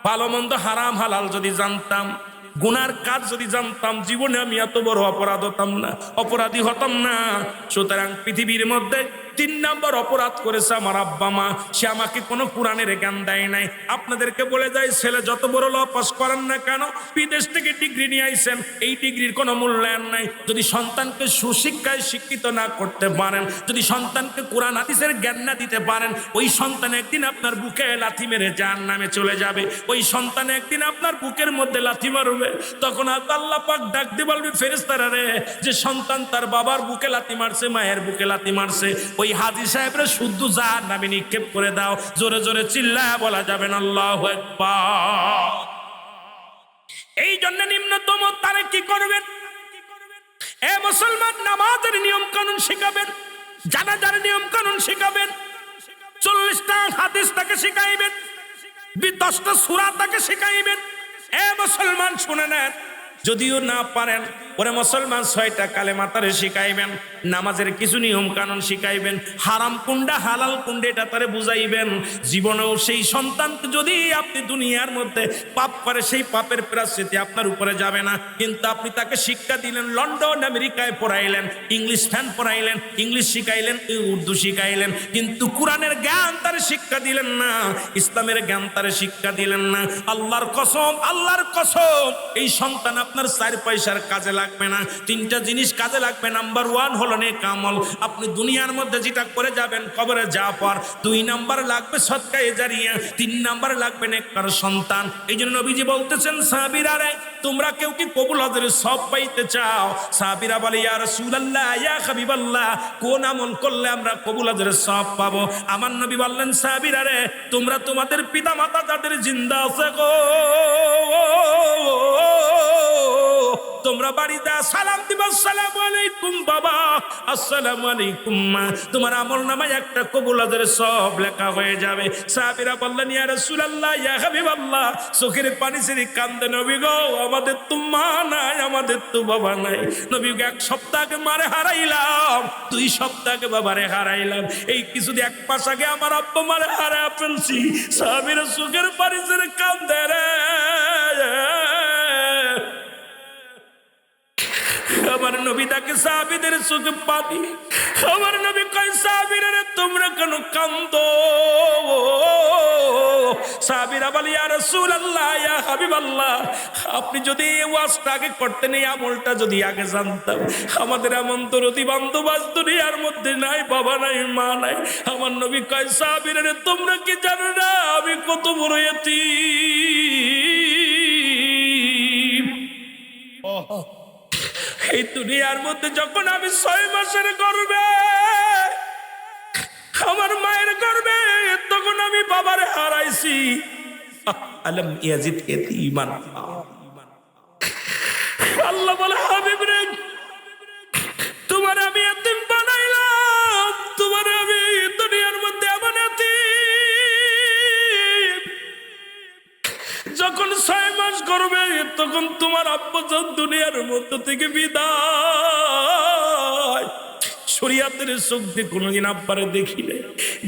ভালো মন্দ হারাম হালাল যদি জানতাম, গুনার কাজ যদি জানতাম, জীবনে আমি এত বড় অপরাধী হতাম না। সুতরাং পৃথিবীর মধ্যে 3 নাম্বার অপরাধ করেছে আমার আব্বা মা, সে আমাকে কোনো কোরআনের জ্ঞান দেয় নাই। আপনাদেরকে বলে যায়, ছেলে যত বড় ল পাস করেন না কেন, বিদেশ থেকে ডিগ্রি নিয়ে আইছেন, এই ডিগ্রির কোনো মূল্যায়ন নাই। যদি সন্তানকে সুশিক্ষায় শিক্ষিত না করতে পারেন, যদি সন্তানকে কোরআন হাদিসের জ্ঞান না দিতে পারেন, ওই সন্তান একদিন আপনার বুকে লাথি মেরে জাহান্নামে চলে যাবে। ওই সন্তান একদিন আপনার বুকের মধ্যে লাথি মারবে। তখন আল্লাহ পাক ডাক দিয়ে বলবে, ফেরেশতারা রে, যে সন্তান তার বাবার বুকে লাথি মারছে, মায়ের বুকে লাথি মারছে, ওই হাজী সাহেবরে শুদ্ধ জাহান্নামে নিক্ষেপ করে দাও। জোরে জোরে চিল্লায়া বলা যাবে না আল্লাহু আকবার। এই জন্য নিম্নতম তারে কি করবেন? এ মুসলমান, নামাজের নিয়ম কানুন শিখাবেন, জানাজার নিয়ম কানুন শিখাবেন, 40টা হাদিস তাকে শিখাইবেন, 10টা সূরা তাকে শিখাইবেন। এ মুসলমান শুনে নেন, যদিও না পারেন ওরে মুসলমান 6টা কালেমা তারে শিখাইবেন, নামাজের কিছু নিয়ম কানুন শিখাইবেন, হারাম কুন্ডা হালাল কুন্ডা এটা তারে বুঝাইবেন। জীবনেও সেই সন্তানকে যদি আপনি দুনিয়ার মধ্যে পাপ করে, সেই পাপের প্রায়শ্চিত্ত আপনার উপরে যাবে না। কিন্তু আপনি তাকে শিক্ষা দিলেন, লন্ডন আমেরিকায় পড়াইলেন, ইংলিশ ফ্যান পড়াইলেন, ইংলিশ শিখাইলেন, উর্দু শিখাইলেন, কিন্তু কোরআনের জ্ঞান তারে শিক্ষা দিলেন না, ইসলামের জ্ঞান তারে শিক্ষা দিলেন না। আল্লাহর কসম, আল্লাহর কসম, এই সন্তান আপনার 4 পয়সার কাজে লাগে লাগবে না। তিনটা জিনিস কাজে লাগবে। নাম্বার 1 হলো নেক আমল। আপনি দুনিয়ার মধ্যে যেটা করে যাবেন কবরে যাওয়ার পর। 2 নাম্বার লাগবে সদকায়ে জারিয়া। 3 নাম্বার লাগবে নেককার সন্তান। এই জন্য নবীজি বলতেছেন, সাহাবীরা রে, তোমরা কেউ কি কবুল হজের সব পাইতে চাও? সাহাবীরা বলে, ইয়া রাসূলুল্লাহ, ইয়া হাবিবাল্লাহ, কোন আমল করলে আমরা কবুল হজের সব পাবো? আমার নবী বললেন, সাহাবীরা রে, তোমরা তোমাদের পিতা মাতা যাদের জিন্দা আছে গো, তোমরা বাড়িতে সালাম দিবা, আসসালামু আলাইকুম বাবা, আসসালামু আলাইকুম মা। তোমার আমল নামায় একটা কবুল হজের সব লেখা হয়ে যাবে। সাহাবীরা বললেন, ইয়া রাসূলুল্লাহ, ইয়া হাবিবাল্লাহ, চোখের পানি ছেড়ে কান্দে নবী গো, আমাদের তো মা নাই, আমাদের তো বাবা নাই। নবী গো, 1 সপ্তাহ আগে মারে হারাইলাম, 2 সপ্তাহ আগে বাবারে হারাইলাম, এই কিছুদিন 1 মাস আগে আমার আব্বা মারে হারায় ফেলছি। সাহাবীরা চোখের পানি ছেড়ে কান্দে রে। আমার নবী তাকে সাহাবীদের চোখে পানি। আমার নবী কয়, সাহাবীরা রে, তোমরা কেন কান্দো? সাহাবীরা বলে, ইয়া রাসূলুল্লাহ, ইয়া হাবিবাল্লাহ, আপনি যদি এই ওয়াজটা আগে করতেন, এই আমলটা যদি আগে জানতাম, আমাদের এমন দরদি বান্ধব আজ দুনিয়ার মধ্যে নাই, বাবা নাই, মা নাই। আমার নবী কয়, সাহাবীরা রে, তোমরা কি জানো না আমি কত বড় এতিম? এই দুনিয়ার মধ্যে যখন আমি 6 মাসের গর্ভে, আমার মায়ের গর্ভে, তখন আমি বাবারে হারাইছি। আলম ইয়াজিদ ইয়াতীমান। আল্লাহ বলে, হাবিব রে, তোমার আমি এতিম বানাইলাম, তোমার আমি দুনিয়ার মধ্যে এমন এতিম, যখন 6 মাস গর্ভে, তখন তোমার আব্বা দুনিয়ার মধ্যে থেকে বিদায়। শরীয়তের চোখ দিয়ে কোনোদিন আব্বারে দেখি নাই।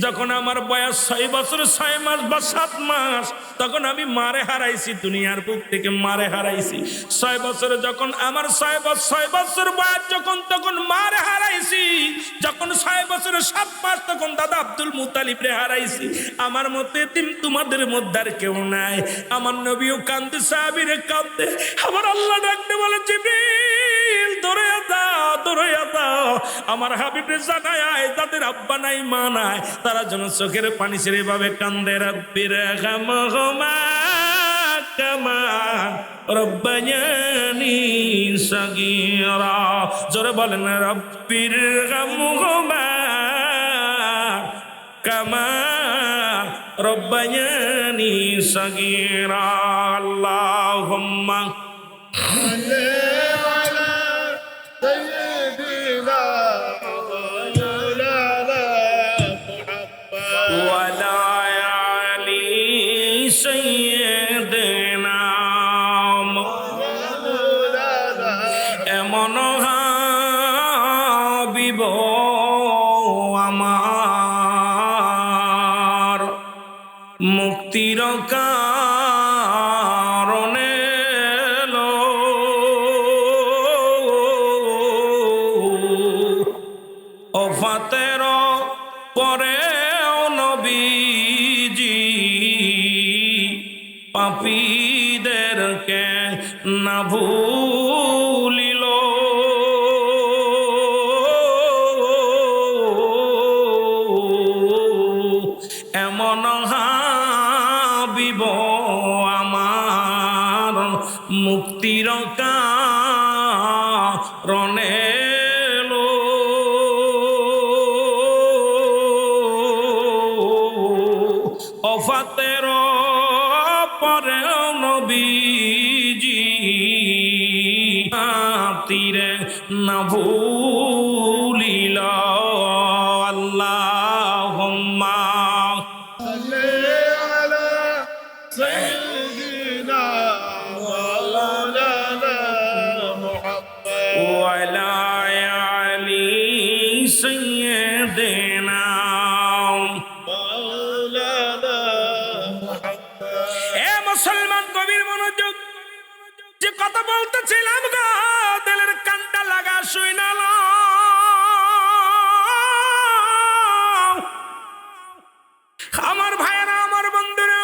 যখন আমার বয়স 6 বছর 6 মাস বা 7 মাস, তখন আমি মারে হারাইছি, দুনিয়ার বুক থেকে মারে হারাইছি। 6 বছরে যখন আমার 6 বছর বয়স, তখন মারে হারাইছি। যখন 6 বছরে 7 মাস, তখন দাদা আব্দুল মুত্তালিব রে হারাইছি। আমার মতো এতিম তোমাদের মধ্যে আর কেউ নাই। আমার নবীও কান্দে, সাহাবীরে কান্দে। আমার আল্লাহ ডাকতে বলে, জিবরিল, দৌড়াইয়া দাও, দৌড়াইয়া দাও, আমার হাবিবে জানায় তাদের আব্বা নাই, মা নাই, তারা যেন চোখের পানি ছেড়ে ভাবে কান্দে। রব্বির হামহুমা কামা রব্বায়ানি সাগীরা। জোরে বলেন, রব্বির হামহুমা কামা রব্বায়ানি সাগীরা। আল্লাহুম্মা এমন হাবিব আমার মুক্তির কারণে এলো, ওফাতের পরেও নবীজি পাপীদেরকে না ভুলিল। এমন হাবিব আমার মুক্তির কারণে এলো, ওফাতের পরেও নবীজি তীরে না ভুলিল। আল্লাহুম্মা সাল্লি আলা সাইয়্যিদিনা মাওলানা মুহাম্মদ ওয়া আলা আলি সাইয়্যিদিনা মাওলানা মুহাম্মদ। এ মুসলমান, গভীর মনোযোগ, যে কথা বলতেছিলাম গো, দিলের কানটা লাগা শুই না। আমার ভাইয়েরা, আমার বন্ধুরা,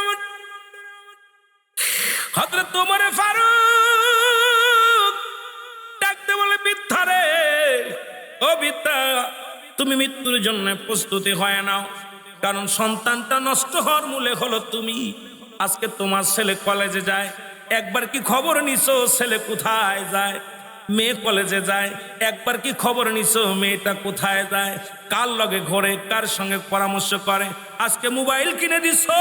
হযরত ওমর ফারুক ডাকতে ও বিদ্যা, তুমি মৃত্যুর জন্য প্রস্তুতি হয় নাও, কারণ সন্তানটা নষ্ট হওয়ার মূলে হলো তুমি। আজকে তোমার ছেলে কলেজে যায়, একবার কি খবর নিছো ছেলে কোথায় যায়? মেয়ে কলেজে যায়, একবার কি খবর নিছো মেয়েটা কোথায় যায়, কার লগে ঘোরে, কার সঙ্গে পরামর্শ করে? আজকে মোবাইল কিনে দিছো,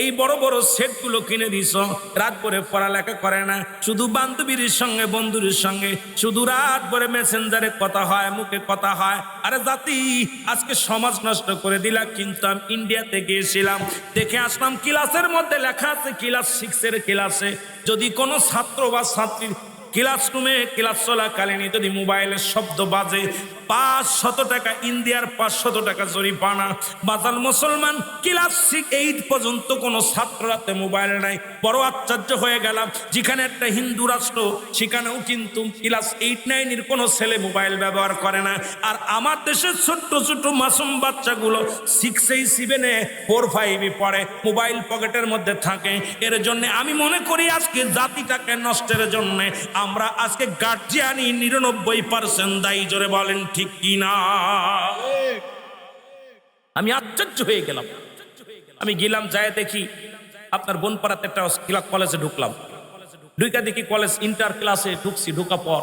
এই বড় বড় সেটগুলো কিনে দিছ, রাত ভরে পড়ালেখা করে না, শুধু বান্ধবীর সঙ্গে বন্ধুর সঙ্গে শুধু রাত ভরে মেসেঞ্জারে কথা হয়, মুখে কথা হয়। আরে জাতি, আজকে সমাজ নষ্ট করে দিলা। কিন্তু আমি ইন্ডিয়াতে গিয়েছিলাম, দেখে আসলাম ক্লাসের মধ্যে লেখা আছে, ক্লাস 6-এর ক্লাসে যদি কোনো ছাত্র বা ছাত্রীর ক্লাসরুমে ক্লাস চলাকালীন যদি মোবাইলের শব্দ বাজে, 500 টাকা, ইন্ডিয়ার 500 টাকা জরিমানা। বাজার মুসলমান, ক্লাস 8 পর্যন্ত কোনো ছাত্র রাতে মোবাইল নাই। বড় আশ্চর্য হয়ে গেলাম, যেখানে একটা হিন্দু রাষ্ট্র, সেখানেও কিন্তু ক্লাস 8-9-এর কোনো ছেলে মোবাইল ব্যবহার করে না। আর আমার দেশের ছোট্ট ছোট্ট মাসুম বাচ্চাগুলো 6-এ 7-এ 4-5-এ পড়ে, মোবাইল পকেটের মধ্যে থাকে। এর জন্য আমি মনে করি আজকে জাতিটাকে নষ্টের জন্য আমরা আজকে গার্জিয়ানই 99% দায়ী। জোরে বলেন ঠিক কিনা? আমি আশ্চর্য হয়ে গেলাম। আমি গেলাম, যায় দেখি আপনার বনপাড়াতে একটা কলেজে ঢুকলাম, ঢুকা দেখি কলেজ ইন্টার ক্লাসে ঢুকছি। ঢুকা পর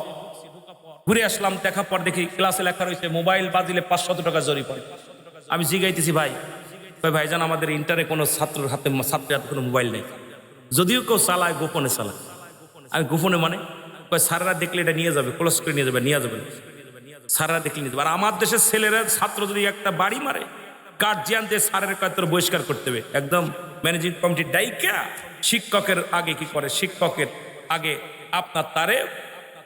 ঘুরে আসলাম, দেখা পর দেখি ক্লাসে লেখা রয়েছে মোবাইল বাজিলে 500 টাকা জরিমানা। আমি জিগাইতেছি ভাই, ভাইজান আমাদের ইন্টারে কোনো ছাত্রের হাতে কোনো মোবাইল নেই, যদিও কেউ চালায় গোপনে চালায়। আমি গোপনে মানে স্যাররা দেখলে এটা নিয়ে যাবে, ক্লোজ করে নিয়ে যাবে, নিয়ে যাবে স্যাররা দেখলে নিয়ে যাবে। আর আমার দেশের ছেলেরা ছাত্র যদি একটা বাড়ি মারে, গার্জিয়ানদের স্যারের কাছে বহিষ্কার করতে হবে একদম। ম্যানেজিং কমিটির দায়িকা শিক্ষকের আগে কি করে, শিক্ষকের আগে আপনার তারে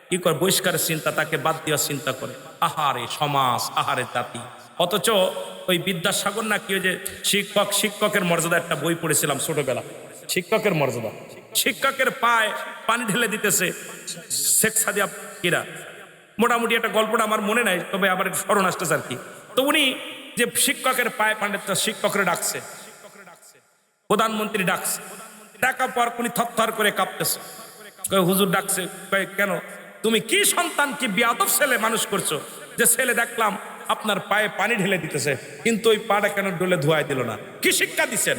কি করে বহিষ্কারের চিন্তা, তাকে বাদ দেওয়ার চিন্তা করে। আহারে সমাজ, আহারে জাতি। অথচ ওই বিদ্যাসাগর না কি, যে শিক্ষকের মর্যাদা একটা বই পড়েছিলাম ছোটবেলা, শিক্ষকের মর্যাদা। শিক্ষকের পায়ে পানি ঢেলে দিতেছে শেখ সাদিয়া কিরা, মোটামুটি একটা গল্পটা আমার মনে নাই, তবে আবার স্মরণ আসতেছে আর কি। তো উনি যে শিক্ষকের পায়ে পান্ডিত, শিক্ষকের ডাকছে, প্রধানমন্ত্রী ডাকছে, ডাকার পর উনি থরথর করে কাঁপতেছে। হুজুর ডাকছে, কেন তুমি কি সন্তান, কি বেয়াদব ছেলে মানুষ করছো, যে ছেলে দেখলাম আপনার পায়ে পানি ঢেলে দিতেছে, কিন্তু ওই পাটা কেন ডলে ধোয়াই দিল না? কি শিক্ষা দিচ্ছেন?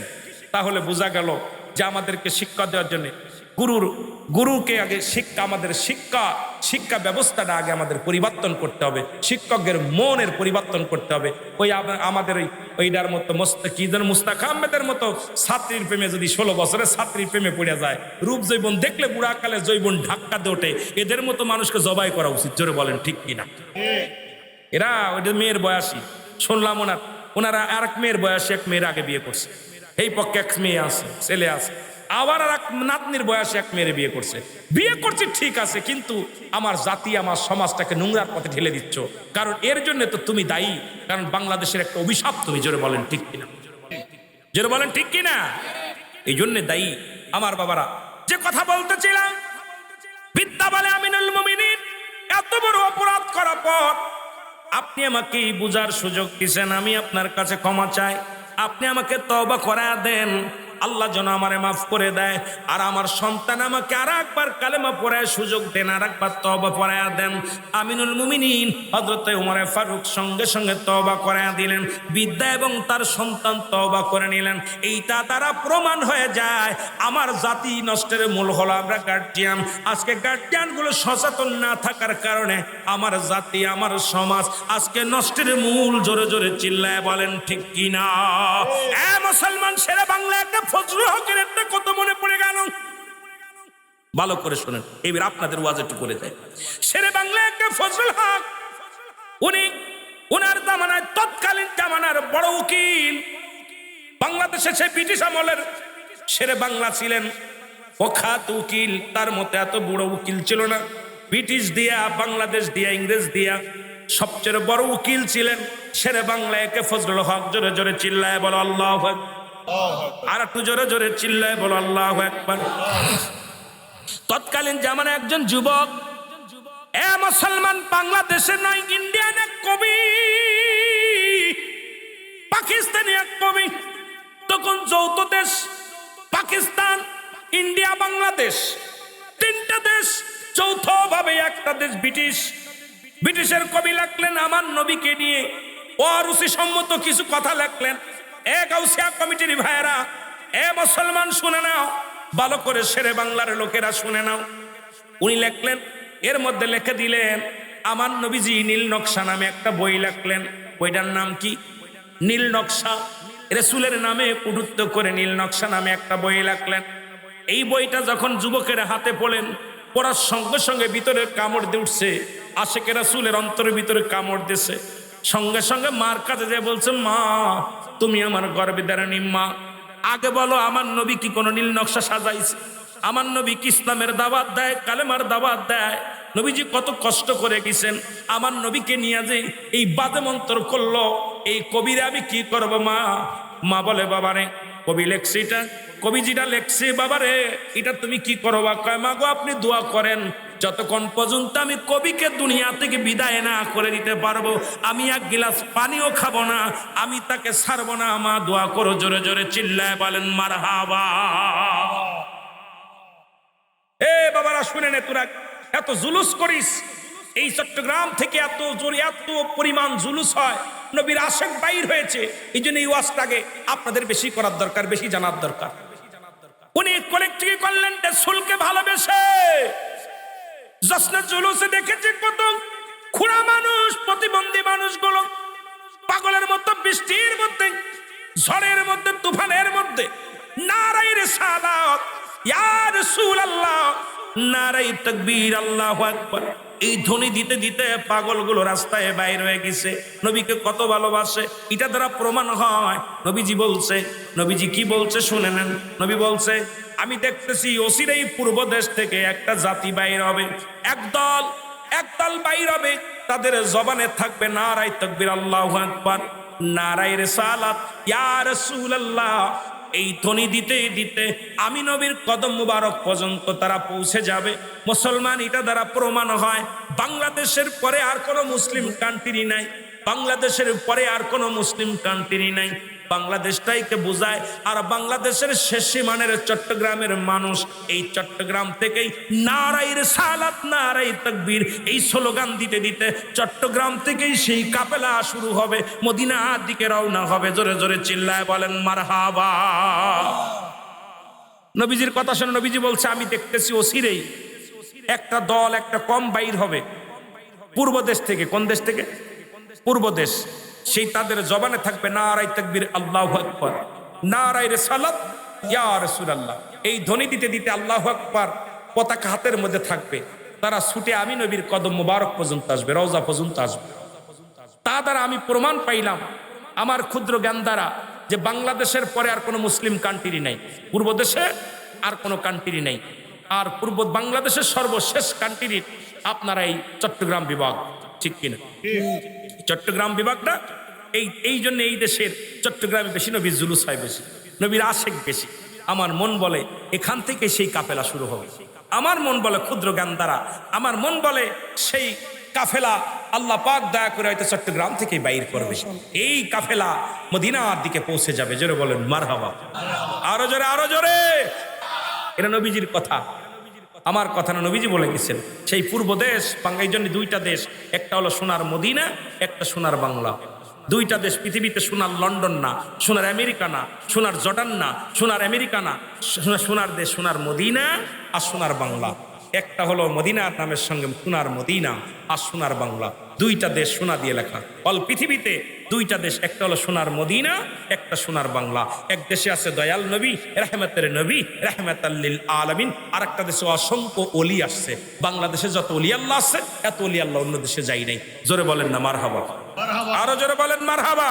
তাহলে বোঝা গেল যে আমাদেরকে শিক্ষা দেওয়ার জন্য গুরুকে আগে শিক্ষা, আমাদের শিক্ষা ব্যবস্থাটা আগে আমাদের পরিবর্তন করতে হবে, শিক্ষকের মনের পরিবর্তন করতে হবে। ওই আমাদের ওইটার মতো মুস্তাক আহমেদের মতো ছাত্রীর প্রেমে যদি 16 বছরের ছাত্রীর প্রেমে পড়ে যায়, রূপ জৈবন দেখলে বুড়াকালে জৈবন ধাক্কা দিয়ে ওঠে, এদের মতো মানুষকে জবাই করা উচিত। জোরে বলেন ঠিক কিনা? এরা ওইটা মেয়ের বয়সী, শুনলাম ওনারা আর এক মেয়ের বয়সী এক মেয়ের আগে বিয়ে করছে, এই পক্ষে এক মেয়ে আছে, ছেলে আছে, আবার আর এক নাতনির বয়সে এক মেয়ের বিয়ে করছে। বিয়ে করছে ঠিক আছে, কিন্তু আমার জাতি, আমার সমাজটাকে নোংরার পথে ঠেলে দিচ্ছ, কারণ এর জন্য তো তুমি দায়ী, কারণ বাংলাদেশের একটা অভিশাপ তুমি। জোরে বলেন ঠিক কিনা? জোরে বলেন ঠিক কিনা? এই জন্য দায়ী আমার বাবারা। যে কথা বলতেছিলাম, বিদ্যা বলে আমিনুল মুমিনিন এত বড় অপরাধ করার পর আপনি আমাকে বুঝার সুযোগ দিয়েছেন, আমি আপনার কাছে ক্ষমা চাই, আপনি আমাকে তওবা করা দেন, আল্লাহ যেন আমারে মাফ করে দেয়। আর আমার সন্তান আমাকে আর একবার কালেমা পড়ায় সুযোগ দেন, আর একবার তওবা পড়ায়া দেন। আমিনুল মুমিনিন হযরত ওমর ফারুক সঙ্গে সঙ্গে তওবা করায়া দিলেন, বিদ্যা এবং তার সন্তান তওবা করে নিলেন। এইটা তারা প্রমাণ হয়ে যায় আমার জাতি নষ্টের মূল হলো আমরা গার্জিয়ান। আজকে গার্জিয়ানগুলো সচেতন না থাকার কারণে আমার জাতি, আমার সমাজ আজকে নষ্টের মূল। জোরে জোরে চিল্লায় বলেন ঠিক কিনা? মুসলমান শেরে বাংলা একটা ফজলুল হকের একটা কত মনে পড়ে গেল, ভালো করে শোনেন, এবার আপনাদের ওয়াজ একটু করে যায়। শেরে বাংলা একটা ফজলুল হক, উনি ওনার জামানায়, তৎকালীন জামানার বড় উকিল, বাংলাদেশে সে ব্রিটিশ আমলের শেরে বাংলা ছিলেন, প্রখ্যাত উকিল। তার মতো এত বড় উকিল ছিল না, ব্রিটিশ দিয়া, বাংলাদেশ দিয়া, ইংরেজ দিয়া সবচেয়ে বড় উকিল ছিলেন শেরে বাংলা একে ফজলুল হক। জোরে জোরে চিল্লায় বলো আল্লাহু আকবার। আর একটু জোরে জোরে চিল্লায় বলো আল্লাহু আকবার। তৎকালীন জামানায় একজন যুবক, মুসলমান, বাংলাদেশে নয়, ইন্ডিয়ান এক কবি, পাকিস্তানি এক কবি। তখন যৌথ দেশ পাকিস্তান, ইন্ডিয়া, বাংলাদেশ, তিনটা দেশ যৌথভাবে একটা দেশ ব্রিটিশ। ব্রিটিশের কবি লিখলেন আমার নবীকে নিয়ে অরুচি সম্মত কিছু কথা লিখলেন। গাউসিয়া কমিটির ভাইয়েরা, মুসলমান শুনে নাও, ভালো করে শেরে বাংলার লোকেরা শুনে নাও। উনি লিখলেন, এর মধ্যে লিখে দিলেন আমার নবীজি নীল নকশা নামে একটা বই লিখলেন। বইটার নাম কি? নীল নকশা। রাসূলের নামে কুটুত্ব করে নীল নকশা নামে একটা বই লিখলেন। এই বইটা যখন যুবকের হাতে পড়লেন, পড়ার সঙ্গে সঙ্গে ভিতরে কামড় দিয়ে উঠছে, আশেকে রাসূলের অন্তরের ভিতরে কামড় দিছে। সঙ্গে সঙ্গে মার কাছে যে বলছে, মা তুমি আমার গর্ভে ধারিণী মা, আগে বলো আমার নবী কি কোনো নীল নকশা সাজাইছে? আমার নবী কি ইসলামের দাওয়াত দেয়, কালেমার দাওয়াত দেয়? নবীজি কত কষ্ট করে গেছেন, আমার নবীকে নিয়ে যে এই বাদে মন্তর করলো, এই কবিরে আমি কি করব মা? মা বলে, বাবারে কবি লেখছে এটা, কবিজিটা লেখছে বাবারে, এটা তুমি কি করবা? কয় মা গো আপনি দোয়া করেন, যতক্ষণ পর্যন্ত আমি কবিকে দুনিয়া থেকে বিদায় না করে দিতে পারবো, আমি এক গিলাস পানিও খাবো না, আমি তাকে ছাড়বো না। মা দোয়া করো। জোরে জোরে চিল্লায় বলেন মারহাবা। বাবারা শুনে নে, তোরা এত জুলুস করিস, এই চট্টগ্রাম থেকে এত জোরে এত পরিমাণ জুলুস হয়, নবীর আশেক বাইর হয়েছে। এই জন্য এই ওয়াজটাকে আপনাদের বেশি করার দরকার, বেশি জানার দরকার। উনি কলেক্টিভ করলেন রাসূলকে ভালোবেসে। জশ্নের জুলুসে দেখেছি কত খুড়া মানুষ, প্রতিবন্ধী মানুষগুলো পাগলের মতো বৃষ্টির মধ্যে, ঝড়ের মধ্যে, তুফানের মধ্যে নারায়ে রিসালাত ইয়া রাসূলুল্লাহ, নারায়ে তাকবীর, আল্লাহু আকবার, এই ধ্বনি দিতে দিতে পাগলগুলো রাস্তায় বাইর হয়ে গেছে। নবীকে কত ভালোবাসে এটা দ্বারা প্রমাণ হয়। নবীজি বলছে, নবীজি কি বলছে শুনে নেন। নবী বলছে, আমি দেখতেছি অচিরেই পূর্ব দেশ থেকে একটা জাতি বাইর হবে, একদল বাইর হবে, তাদের জবানে থাকবে নারায়ে তাকবীর, আল্লাহু আকবার, নারায়ে রিসালাত ইয়া রাসূলুল্লাহ। এই ধ্বনি দিতে দিতে আমি নবীর কদম মুবারক পর্যন্ত তারা পৌঁছে যাবে। মুসলমান, এটা দ্বারা প্রমাণ হয় বাংলাদেশের পরে আর কোনো মুসলিম কান্ট্রি নাই, বাংলাদেশের পরে আর কোনো মুসলিম কান্ট্রি নাই। বাংলাদেশটাইকে বোঝায়। আর বাংলাদেশের শেষ সীমানের চট্টগ্রামের মানুষ এই চট্টগ্রাম থেকেই নারায়ে রিসালাত, নারায়ে তাকবীর এই স্লোগান দিতে দিতে চট্টগ্রাম থেকেই সেই কাফেলা শুরু হবে, মদিনার দিকে রওনা হবে। জোরে জোরে চিল্লায় বলেন মারহাবা। নবীজির কথা শুনে নবীজি বলছে, আমি দেখতেছি অচিরেই একটা দল, একটা কম বাইর হবে পূর্ব দেশ থেকে। কোন দেশ থেকে? পূর্ব দেশ। সেই তাদের জবানে থাকবে নারায়ে তাকবীর, আল্লাহু আকবার, নারায়ে রিসালাত ইয়া রাসূলুল্লাহ। এই ধ্বনি দিতে দিতে আল্লাহু আকবার পতাকা হাতের মধ্যে থাকবে। তারা ছুটে আমি নবীর কদম মুবারক পর্যন্ত আসবে, রওজা পর্যন্ত আসবে। তা দ্বারা আমি প্রমাণ পাইলাম আমার ক্ষুদ্র জ্ঞান দ্বারা যে বাংলাদেশের পরে আর কোনো মুসলিম কান্ট্রি নাই, পূর্ব দেশে আর কোনো কান্ট্রি নাই। আর পূর্ব বাংলাদেশের সর্বশেষ কান্ট্রি আপনারা এই চট্টগ্রাম বিভাগ, ঠিক কিনা? চট্টগ্রাম বিভাগটা এই জন্য এই দেশের চট্টগ্রামে বেশি নবীর জুলুস হয়, বেশি নবীর আশেক বেশি। আমার মন বলে এখান থেকে সেই কাফেলা শুরু হবে। আমার মন বলে ক্ষুদ্র জ্ঞান দ্বারা, আমার মন বলে সেই কাফেলা আল্লাহ পাক দয়া করে হয়তো চট্টগ্রাম থেকে বাইর করবে, এই কাফেলা মদিনার দিকে পৌঁছে যাবে। জোরে বলেন মারহাবা। আরো জোরে, আরো জোরে। এটা নবীজির কথা, আমার কথা না, নবীজি বলে গেছেন। সেই পূর্ব দেশ এই জন্য দুইটা দেশ, একটা হলো সোনার মদিনা, একটা সোনার বাংলা। দুইটা দেশ পৃথিবীতে, সোনার লন্ডন না, সোনার আমেরিকা না, সোনার জর্ডান না, সোনার আমেরিকা না, সোনার দেশ সোনার মদিনা আর সোনার বাংলা। একটা হলো মদিনার নামের সঙ্গে সোনার মদিনা আর সোনার বাংলা। দুইটা দেশ সোনা দিয়ে লেখা। অল পৃথিবীতে দুইটা দেশ, একটা হলো সোনার মদিনা, একটা সোনার বাংলা। এক দেশে আছে দয়াল নবী, রাহমাতের নবী, রাহমাতাল লিল আলামিন। আর একটা দেশে অসংখ্য ওলি আসছে। বাংলাদেশে যত ওলি আল্লাহ আছে, এত ওলি আল্লাহ অন্য দেশে যাই নাই। জোরে বলেন না মারহাবা। আরো জোরে বলেন মারহাবা।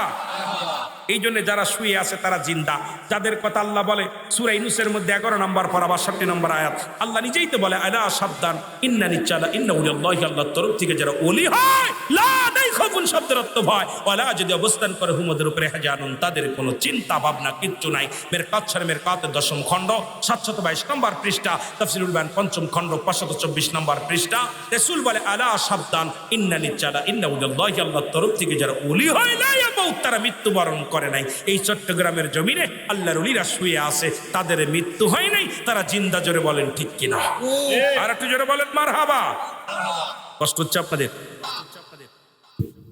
এই জন্য যারা শুয়ে আছে তারা জিন্দা, যাদের কথা আল্লাহ বলে সূরা ইউনূসের মধ্যে 11 নম্বর পারা 62 নম্বর আয়াত, আল্লাহ নিজেই তো বলে আলা সাবধান ইন্না নিচ্চালা ইন্না উলিল্লাহি, আল্লাহর তরফ থেকে যারা ওলি হয়, লা দাইখাফুন শব্দের অর্থ হয় ওয়ালা, যদি অবস্থান করে হুমদের উপরে হাজানুন, তাদের কোনো চিন্তা ভাবনা কিচ্ছু নাই। মেরকাত শরীফের 10ম খণ্ড 722 নম্বর পৃষ্ঠা, তাফসীরুল বায়ান 5ম খণ্ড 524 নম্বর পৃষ্ঠা। রাসূল বলে আলা সাবধান ইন্না নিচ্চালা ইন্না উলিল্লাহি, আল্লাহর তরফ থেকে যারা ওলি হয়, লা ইয়ামুত, তারা মৃত্যুবরণ করে নাই। এই চট্টগ্রামের জমিনে আল্লাহর ওলিরা শুয়ে আছে, তাদের মৃত্যু হয় নাই, তারা জিন্দা। জোরে বলেন ঠিক কিনা? আর একটু জোরে বলেন মারহাবা। কষ্ট হচ্ছে আপনাদের?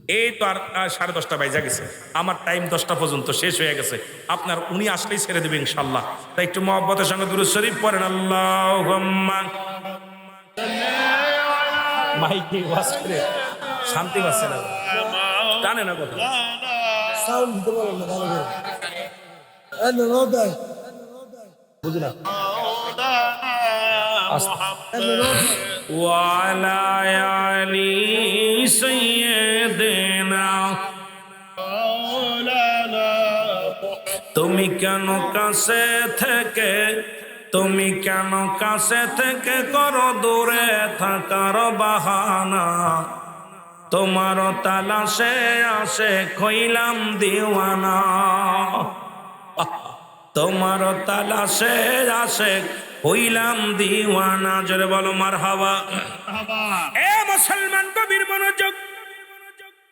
এই তো আর 10:30 বাজে গেছে, আমার টাইম 10টা পর্যন্ত শেষ হয়ে গেছে। আপনার উনি আসলেই ছেড়ে দেবে ইনশাল্লাহ। তাই একটু মহব্বতের সঙ্গে দুরূদ শরীফ পড়েন। আল্লাহুম্মা মাইকে ওয়াজ করে শান্তি পাচ্ছে না, জানে না কথা। সাউন্ড দিতে পারলাম না ভালো করে। বুঝি না। ওয়ালা আলি সাইয়্যিদিনা, তুমি কেন কাছে থেকে, তুমি কেন কাছে থেকে করো দূরে থাকার বাহানা, তোমার তালাশে আসে কইলাম দিওয়ানা, তোমার তালাশে আসে হইলাম দিওয়ানা। জোরে বলো মারহাবা। এ মুসলমান কবির মনোযোগ,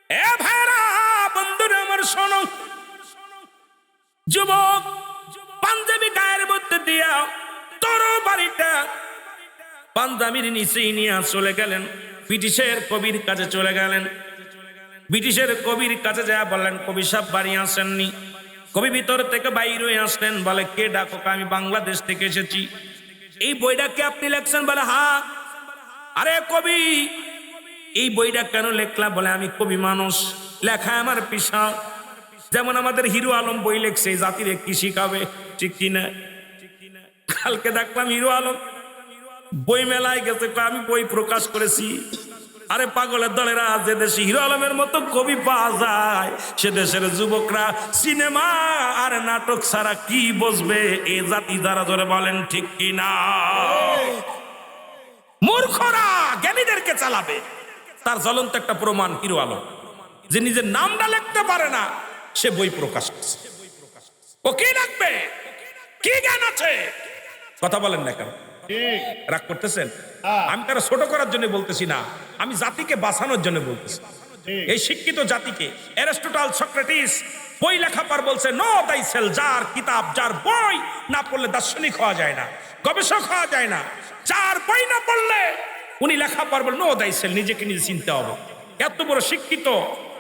এ ভাইরা বন্ধুরা আমার শোনো। যুবক পাঞ্জাবি গায়ের মধ্যে দিয়া তরবারিটা পাঞ্জাবির নিচেই নিয়ে চলে গেলেন, ব্রিটিশের কবির কাছে চলে গেলেন। ব্রিটিশের কবির কাছে যা বললেন, কবি সাহেব বাড়ি আসেননি। কবি ভিতর থেকে বাইর হয়ে আসলেন, বলে কে ডাকো? আমি বাংলাদেশ থেকে এসেছি। এই বইটা কি আপনি লেখছেন? বলে হ্যাঁ। আরে কবি, এই বইটা কেন লেখলা? বলে আমি কবি মানুষ, লেখা আমার পেশা। যেমন আমাদের হিরো আলম বই লেখছে, জাতির কি শিখাবে, ঠিক কিনা? কালকে দেখলাম হিরো আলম বই মেলায় গেছে, আমি বই প্রকাশ করেছি। আরে পাগলের দলেরা, যে দেশে হিরো আলমের মতো কবি পাওয়া যায় সে দেশের যুবকরা সিনেমা আর নাটক ছাড়া কি বুঝবে? এ জাতি যারা ধরে বলেন ঠিক কিনা? মূর্খরা জ্ঞানীদেরকে চালাবে। তার জ্বলন্ত একটা প্রমাণ হিরো আলম, যে নিজের নামটা লিখতে পারে না, সে বই প্রকাশ করছে। ও কি রাখবে? কি জ্ঞান আছে? কথা বলেন না কেন? রাগ করতেছেন? আমি তারা ছোট করার জন্য বলতেছি না, আমি জাতিকে বাঁচানোর জন্য বলতেছি। এই শিক্ষিত জাতিকে অ্যারিস্টটল, সক্রেটিস বই লেখা পার বলছে, নো দাইসেল, যার কিতাব, যার বই না পড়লে দার্শনিক হওয়া যায় না, গবেষক হওয়া যায় না। যার বই না পড়লে উনি লেখা পার বল, নো দাইসেল, নিজেকে নিজে চিনতে হবে। এত বড় শিক্ষিত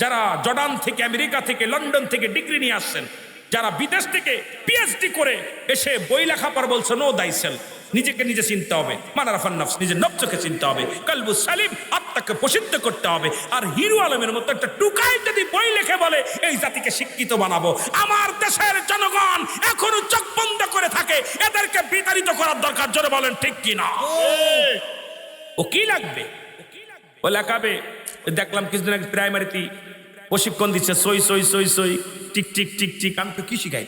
যারা জর্ডান থেকে, আমেরিকা থেকে, লন্ডন থেকে ডিগ্রি নিয়ে আসছেন, যারা বিদেশ থেকে পিএইচডি করে এসে বই লেখা পার বলছে, নো দাইসেল, নিজেকে নিজে চিনতে হবে। মানারাফান নফস, নিজের নফসকে চিনতে হবে। কলবু সালিম, আত্মাকে প্রসিদ্ধ করতে হবে। আর হিরো আলমের মতো একটা টুকাই যদি বই লিখে বলে এই জাতিকে শিক্ষিত বানাবো, আমার দেশের জনগণ এখনো চোখ বন্ধ করে থাকে, এদেরকে বিতাড়িত করার দরকার। জোরে বলেন ঠিক কিনা? ও কি লাগবে? ও লেখাবে। দেখলাম কিছুদিন আগে প্রাইমারিতে প্রশিক্ষণ দিচ্ছে, সই সই সই সই, টিক টিক টিক টিক। আমি তো কি শিখাই?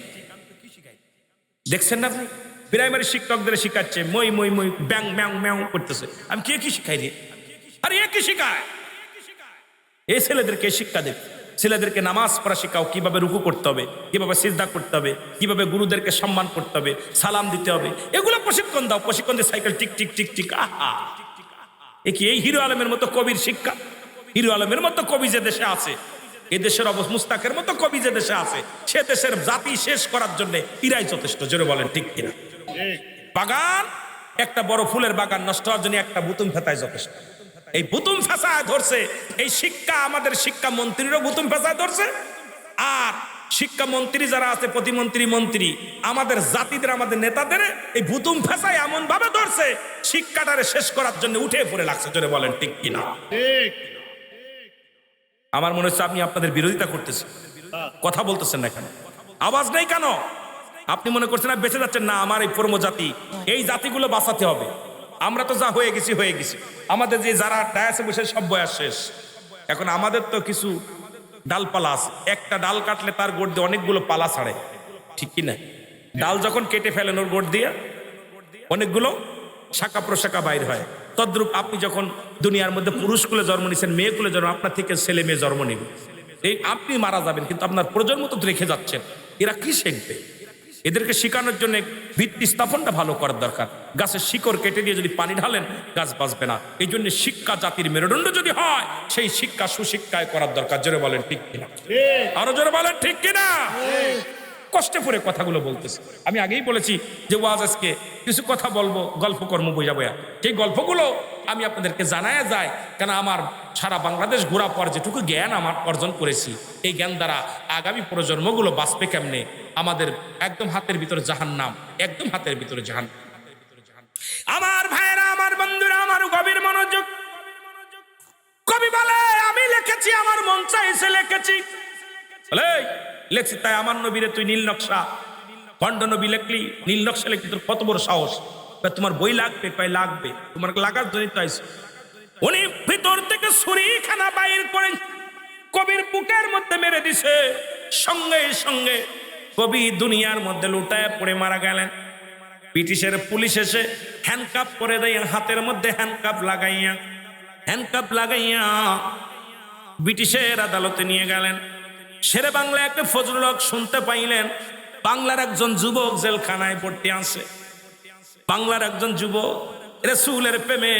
দেখছেন না আপনি? প্রাইমারি শিক্ষকদের শিখাচ্ছে মই মই মই, ব্যাং ম্যাং ম্যাং করতেছে। আমি কে কি শিখাই রে? আরে এ কি শিখায়? এই ছেলেদেরকে শিক্ষা দেবে। ছেলেদেরকে নামাজ পড়া শেখাও, কিভাবে রুকু করতে হবে, কিভাবে সিজদা করতে হবে, কিভাবে গুরুদেরকে সম্মান করতে হবে, সালাম দিতে হবে, এগুলো প্রশিক্ষণ দাও। প্রশিক্ষণ দিয়ে cycle tick tick tick tick. আহা, এ কি এই হিরো আলমের মতো কবির শিক্ষা? হিরো আলমের মতো কবি যে দেশে আছে, এই দেশের মুস্তাকের মতো কবি যে দেশে আছে, সে দেশের জাতি শেষ করার জন্য ইরাই যথেষ্ট। জোরে বলেন ঠিক কিনা? বাগান, একটা বড় ফুলের বাগান নষ্ট হওয়ার জন্য একটা বুতুম ফেতায় যথেষ্ট। এই বুতুম ফেসায় ধরছে এই শিক্ষা, আমাদের শিক্ষা মন্ত্রীরও বুতুম ফেসায় ধরছে। আর শিক্ষামন্ত্রী যারা আছে, প্রতিমন্ত্রী, মন্ত্রী, আমাদের জাতিদের, আমাদের নেতাদের এই বুতুম ফেসায় এমন ভাবে ধরছে, শিক্ষাটারে শেষ করার জন্য উঠে পড়ে লাগছে। জোরে বলেন ঠিক কিনা? আমার মনে হচ্ছে আপনি আপনাদের বিরোধিতা করতেছেন, কথা বলতেছেন না কেন? আওয়াজ নেই কেন? আপনি মনে করছেন না বেঁচে যাচ্ছেন না? আমার এই পরম জাতি, এই জাতিগুলো বাঁচাতে হবে। আমরা তো যা হয়ে গেছি হয়ে গেছি। আমাদের যে যারা ডায়াসে বসে সব বয়স শেষ। এখন আমাদের তো কিছু ডালপালা আছে, একটা ডাল কাটলে তার গোড় দিয়ে অনেকগুলো পালা ছাড়ে, ঠিক কিনা? ডাল যখন কেটে ফেলেন ওর গোড় দিয়ে অনেকগুলো শাখা প্রশাখা বাইর হয়। তদ্রূপ আপনি যখন দুনিয়ার মধ্যে পুরুষ কুলে জন্ম নিয়েছেন, মেয়ে কুলে জন্ম, আপনার থেকে ছেলে মেয়ে জন্ম নেবে। এই আপনি মারা যাবেন, কিন্তু আপনার প্রজন্ম তো রেখে যাচ্ছেন। এরা কি শিখবে? এদেরকে শেখানোর জন্য ভিত্তি স্থাপনটা ভালো করার দরকার। গাছের শিকড় কেটে দিয়ে যদি পানি ঢালেন, গাছ বাঁচবে না। এই জন্য শিক্ষা জাতির মেরুদণ্ড যদি হয়, সেই শিক্ষা সুশিক্ষায় করার দরকার। জোরে বলেন ঠিক কিনা? আরো জোরে বলেন ঠিক কিনা? কষ্টে পড়ে কথাগুলো বলতেছি। আমি আগেই বলেছি যে ওয়াজ আজকে কিছু কথা বলবো, গল্প কর্ম বোঝাবো। সেই গল্পগুলো আমি আপনাদেরকে জানায়া যায়, কেন আমার সারা বাংলাদেশ ঘোরা পর যেটুকু জ্ঞান আমার অর্জন করেছি, এই জ্ঞান দ্বারা আগামী প্রজন্মগুলো বাঁচবে কেমনে। আমাদের একদম হাতের ভিতরে জাহান্নাম, একদম হাতের ভিতরে জাহান্নাম। আমার ভাইরা, আমার বন্ধুরা, আমার গভীর মনোযোগ। কবি বলে আমি লিখেছি আমার মন চাইছে লিখেছি, লেখছি তাই আমার নবীরে তুই নীল নকশা খন্ড নবী লেখলি, নীল নকশা লিখলি, তোর কত বড় সাহস। তোমার বই লাগবে, কয় লাগবে, তোমার লাগার জন্য তো আইসো। উনি ভিতর থেকে ছুরিখানা বাইর করে কবির বুকের মধ্যে মেরে দিছে। সঙ্গে সঙ্গে কবি দুনিয়ার মধ্যে লুটায় পড়ে মারা গেলেন। ব্রিটিশের পুলিশ এসে হ্যান্ডকাপ করে দেয়, হাতের মধ্যে হ্যান্ডকাপ লাগাইয়া ব্রিটিশের আদালতে নিয়ে গেলেন। শেরে বাংলা একটা ফজলুল হক শুনতে পাইলেন বাংলার একজন যুবক জেলখানায় পড়তে আছে। বাংলার একজন যুবক রাসূলের প্রেমে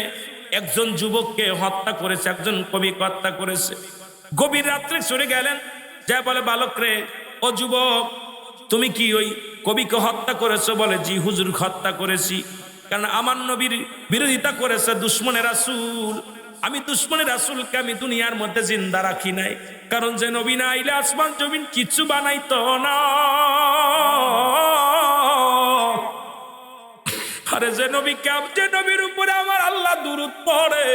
একজন যুবককে হত্যা করেছে, একজন কবিকে হত্যা করেছে। গভীর রাত্রে চলে গেলেন, যা বলে বালক রে, ও যুবক তুমি কি ওই কবিকে হত্যা করেছো? বলে জি হুজুর, হত্যা করেছি। কারণ আমার নবীর বিরোধিতা করেছে দুশ্মনে রাসূল। আমি দুশ্মনে রাসূলকে আমি দুনিয়ার মধ্যে জিন্দা রাখি নাই, কারণ যে নবী না আইলে আসমান জমিন কিচ্ছু বানাইতো না। আরে যে নবীর উপরে আমার আল্লাহ দুরূদ পড়ে,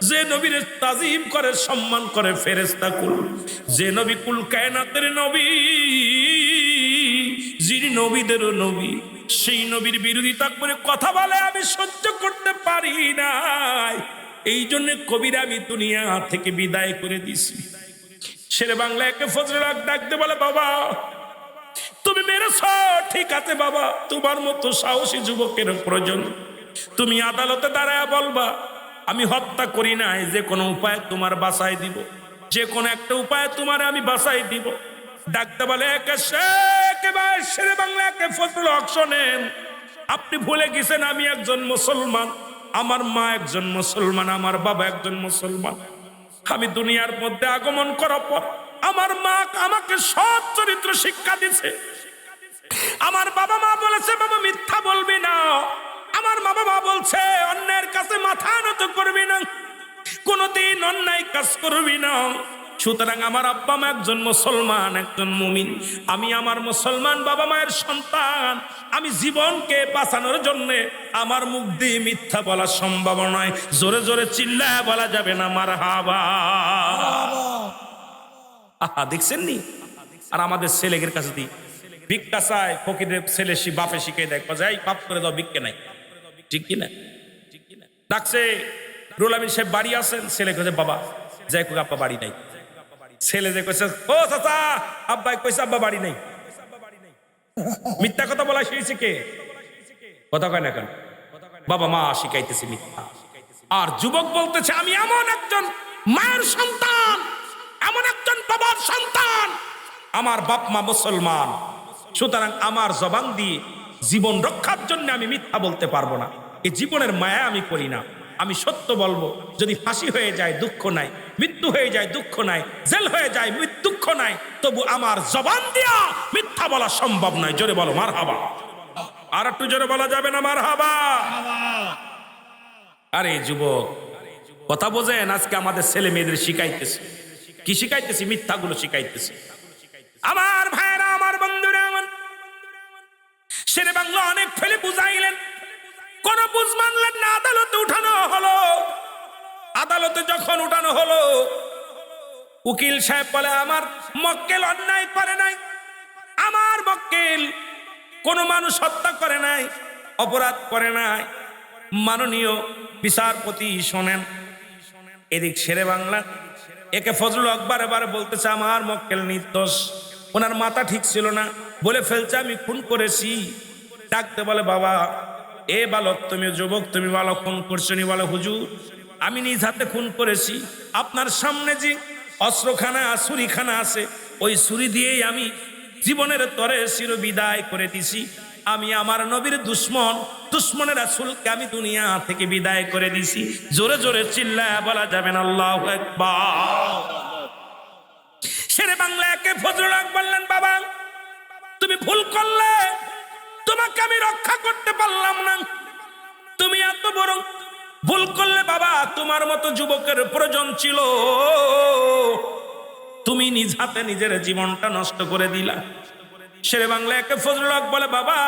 যে নবীর তাজিম করে, সম্মান করে ফেরেশতা কুল, যে নবী কুল কায়নাতের নবী, যিনি নবীদেরও নবী, সেই নবীর বিরোধিতা করে কথা বলে আমি সহ্য করতে পারি নাই। এই জন্য কবির আমি দুনিয়া থেকে বিদায় করে দিছি। শেরে বাংলা একে ফজলুল হক ডাকতে বলে, বাবা তুমি মেরেছ ঠিক আছে বাবা, তোমার মতো সাহসী যুবকের প্রয়োজন। তুমি আদালতে দাঁড়ায় বলবা আমি হত্যা করি নাই, যে কোনো উপায় তোমার বাঁচাই দিব, যে কোনো একটা উপায় তোমার আমি বাঁচাই দিব। ডাকতে বলে একেবারে শেরে বাংলা একে ফজলুল হক শোনেন, আপনি ভুলে গেছেন আমি একজন মুসলমান, আমার মা একজন মুসলমান, আমার বাবা একজন মুসলমান। আমি দুনিয়ার মধ্যে আগমন করার পর আমার মা আমাকে সৎ চরিত্র শিক্ষা দিছে। আমার বাবা মা বলেছে বাবা মিথ্যা বলবি না, আমার বাবা মা বলছে অন্যের কাছে মাথা নত করবি না, কোনদিন অন্যায় কাজ করবি না। সুতরাং আমার আব্বা মা একজন মুসলমান, একজন মুমিন, আমি আমার মুসলমান বাবা মায়ের সন্তান। আমি জীবনকে বাঁচানোর জন্য আমার মুখ দিয়ে মিথ্যা বলা সম্ভব নয়। জোরে জোরে চিল্লায় বলা যাবে না মারহাবা। আহা দেখছেন নি? আর আমাদের ছেলেদের কাছে দিই ভিক্ষা চায়, ফকিরের ছেলে বাপে শিখে দেয়, যাই বাপ করে দাও, ভিক্ষে নাই, ঠিক কিনা? ডাকছে রুহুল আমিন সাহেব বাড়ি আছেন, ছেলে কইছে বাবা যাই কোক আব্বা বাড়ি নাই। ছেলে যে কইছে ও চাচা আব্বাই কইছে আব্বা বাড়ি নাই। মিথ্যা কথা বলা শিখেছে কে? কথা কয় না কেন? বাবা মা শিখাইতেছে মিথ্যা। আর যুবক বলতেছে আমি এমন একজন মায়ের সন্তান, এমন একজন বাবার সন্তান, আমার বাপ মা মুসলমান, সুতরাং আমার জবান দিয়ে জীবন রক্ষার জন্য আমি মিথ্যা বলতে পারবো না। এই জীবনের মায়া আমি করি না, আমি সত্য বলবো। যদি ফাঁসি হয়ে যায় দুঃখ নাই, মৃত্যু হয়ে যায় দুঃখ নাই, জেল হয়ে যায় দুঃখ নাই, তবু আমার জবান দিয়া মিথ্যা বলা সম্ভব নয়। জোরে বলো মারহাবা। আর একটু জোরে বলা যাবে না মারহাবা? আরে যুবক কথা বোঝেন, আজকে আমাদের ছেলে মেয়েদের শিখাইতেছে কি? শিখাইতেছি মিথ্যাগুলো শিখাইতেছে। আমার ভাইরা, আমার বন্ধুরা, আমার শেরে বাংলা অনেক ফেলে বুঝাইলেন, কোন বুঝ মানলেন না। আদালতে উঠানো হলো। আদালতে যখন উঠানো হলো, উকিল সাহেব বলে আমার মক্কেল অন্যায় করে নাই, আমার মক্কেল কোন মানুষ হত্যা করে নাই, অপরাধ করে নাই। মাননীয় বিচারপতি শোনেন, এদিক শেরে বাংলা একে ফজলুল হক বারে বারে বলতেছে আমার মক্কেল নির্দোষ, ওনার মাথা ঠিক ছিল না, বলে ফেলছে আমি খুন করেছি। ডাকতে বলে বাবা এ বালক, তুমি যুবক, তুমি বালক খুন করছো নি? বলে হুজুর আমি নিজ হাতে খুন করেছি। আপনার সামনে যে অস্ত্রখানা ছুরিখানা আছে, ওই ছুরি দিয়েই আমি জীবনের তরে চির বিদায় করে দিছি। আমি আমার নবীর দুশ্মনের রাসূলকে আমি দুনিয়া থেকে বিদায় করে দিছি। জোরে জোরে চিল্লায় বলা যাবেন আল্লাহু আকবার। শেরে বাংলা একে ফজলুল হক বললেন বাবা তুমি ভুল করলে তোমাকে আমি রক্ষা করতে পারলাম না। তুমি এত বড় ভুল করলে বাবা, তোমার মতো যুবকের প্রয়োজন ছিল, তুমি নিজ হাতে নিজের জীবনটা নষ্ট করে দিলা। শেরে বাংলা একে ফজলুল হক বলে, বাবা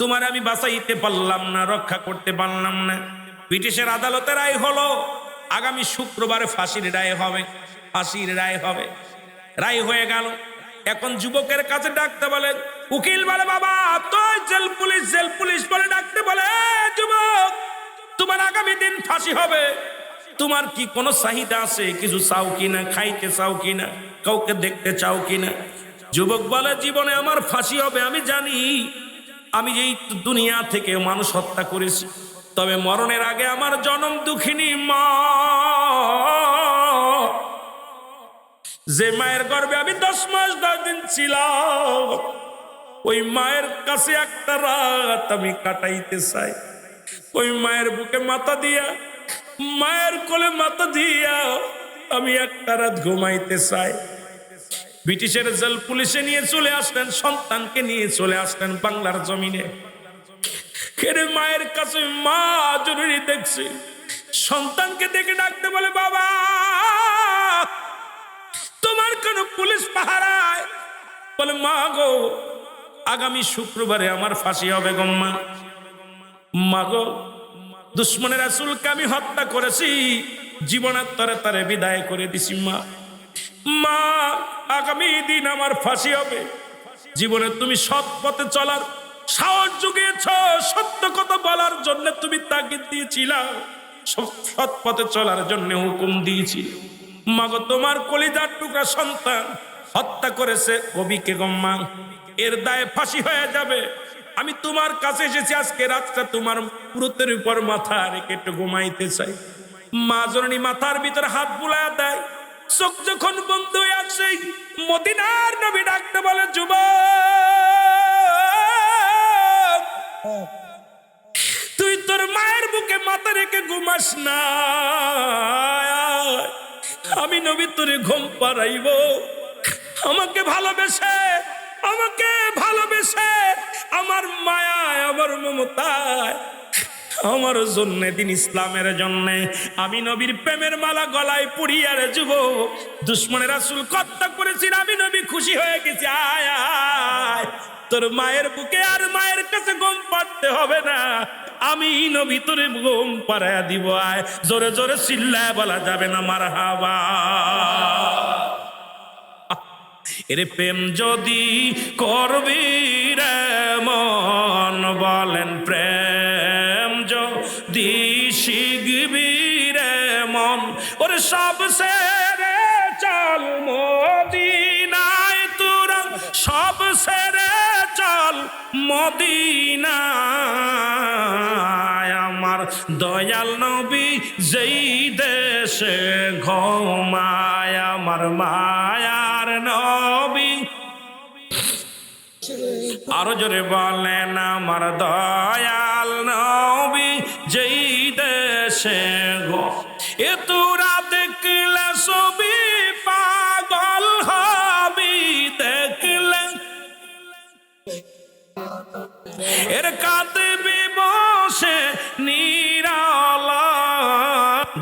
তোমার আমি বাঁচাইতে পারলাম না, রক্ষা করতে পারলাম না। ব্রিটিশের আদালতে রায় হলো আগামী শুক্রবারে ফাঁসির রায় হবে, ফাঁসির রায় হবে। রায় হয়ে গেল, এখন যুবকের কাছে ডাকতে বলে, উকিল বলে, বাবা তো জেল পুলিশ বলে ডাকতে বলে, যুবক তোমার আগামী দিন ফাঁসি হবে, তোমার কি কোনো চাহিদা আছে? কিছু চাও কিনা, খাইতে চাও কিনা, কাউকে দেখতে চাও কিনা? যুবক বলে, জীবনে আমার ফাঁসি হবে আমি জানি, আমি এই দুনিয়া থেকে মানুষ হত্যা করেছি, তবে মরণের আগে আমার জনম দুঃখিনী মা, যে মায়ের গর্ভে আমি 10 মাস 10 দিন ছিলাম, ওই মায়ের কাছে একটা রাত আমি কাটাইতে চাই। ওই মায়ের বুকে মাথা দিয়া, মায়ের কোলে মাথা দিয়া আমি একটা রাত ঘুমাইতে চাই। ব্রিটিশের জেল পুলিশে নিয়ে চলে আসলেন, সন্তানকে নিয়ে চলে আসলেন বাংলার জমিনে। খেরে মায়ের কাছে মা জরুরি দেখছে, সন্তানকে দেখে ডাকতে বলে, বাবা তোমার কোন পুলিশ পাহারায়? বলে, মা গো আগামী শুক্রবারে আমার ফাঁসি হবে গো মা। মা গো দুশ্মনের রাসূলকে আমি হত্যা করেছি, জীবনের তরে তরে বিদায় করে দিছি মা। মা আগামী দিন আমার ফাঁসি হবে, জীবনে তুমি সৎ পথে চলার সাহস জুগিয়েছ, সত্য কথা বলার জন্য তুমি তাগিদ দিয়েছিল, সৎ পথে চলার জন্য হুকুম দিয়েছি। মাগো তোমার কলিজার টুকরা সন্তান হত্যা করেছে কবিকে গম্মা, এর দায়ে ফাঁসি হয়ে যাবে। আমি তোমার কাছে এসেছি, আজকে রাতটা তোমার পুরুতের উপর মাথা রেখে একটু ঘুমাইতে চাই। মা জননী মাথার ভিতরে হাত বুলায় দেয়, চোখ যখন বন্ধ হয়ে আসে মদিনার নবী ডাকতে বলে, যুবক তুই তোর মায়ের বুকে মাথা রেখে ঘুমাস না, আমি নবী তোরে ঘুম পাড়াইব। আমাকে ভালোবেসে আমার মায়ায়, আমার মমতায়, আমার জন্য দিন ইসলামের জন্য আমি নবীর প্রেমের মালা গলায় পরিয়ে রে যুবক, দুশ্মনের রাসূল হত্যা করেছিল, আমি নবী খুশি হয়ে গেছি। আয় আয় তোর মায়ের বুকে আর মায়ের কাছে ঘুম পাড়তে হবে না, আমি নবী তোরে ঘুম পাড়ায় দিব। আয় জোরে জোরে চিল্লায় বলা যাবে না মারহাবা। এর প্রেম যদি করবি রে মন, বলেন প্রেম যদি শিখবি রে মন, ওরে সব সেরে চল মদিনায় তোরা, সব সেরে চল মদিনায়। আমার দয়াল নবী যেই দেশে ঘুমায়, আমার মায়ার নবী, আরো জোরে বলেন আমার দয়াল নবী যেই দেশে গো। এ তোরা দেখলে ছবি পাগল হবি, দেখলে এর কাঁদবি বসে নিরালা,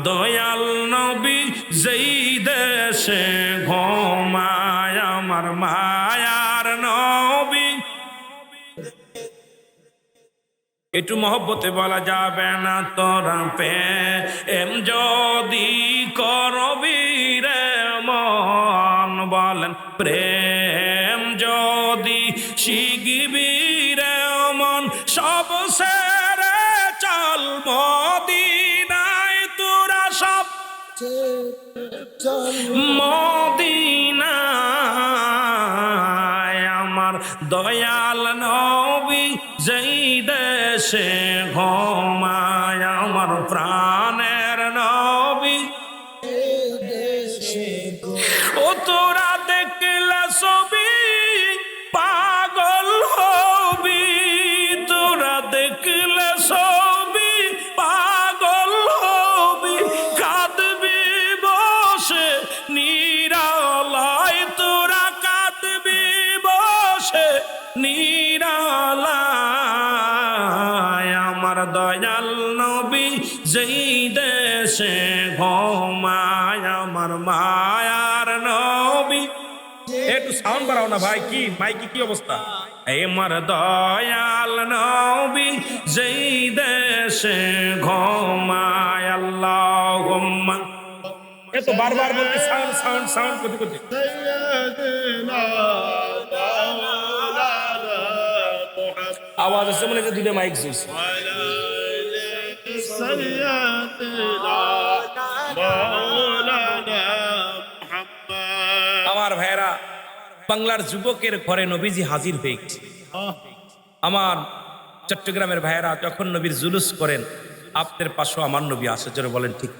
দয়াল নবী যেই দেশে ঘুমায়, আমার মায়ার নবী। একটু মহব্বতে বলা যাবে না, তোরা প্রেম যদি করবি রে মন, বলেন প্রেম যদি শিখবি রে মন, সব সেরে চল মদিনায় তোরা, সব মদিনায়। আমার দয়াল নবী যেই দেশে ঘুমায়, আমার প্রাণের নবী। ও তোরা দেখলে ছবি পাগল হবি, তোরা দেখলে ছবি পাগল হবি, কাঁদবি বসে নিরালায়, তোরা কাঁদবি বসে যেই দেশে ঘুমায় আমার মায়ার নবী। একটু সাউন্ড বাড়াও না ভাই, কি মাইকি কি অবস্থা? এই আমার দয়াল নবী যেই দেশে ঘুমায় আল্লাহুম্মা। এ তো বারবার বলতে সাউন্ড সাউন্ড সাউন্ড করতে করতে আওয়াজ আছে মনে হচ্ছে দুটো মাইক জ্বলছে। আমার ভাইরা, বাংলার যুবকের ঘরে নবীজি হাজির হয়ে গেছে। আমার চট্টগ্রামের ভাইয়েরা যখন নবীর জুলুস করেন, আপনাদের পাশেও আমার নবী আসে, জোরে বলেন ঠিক।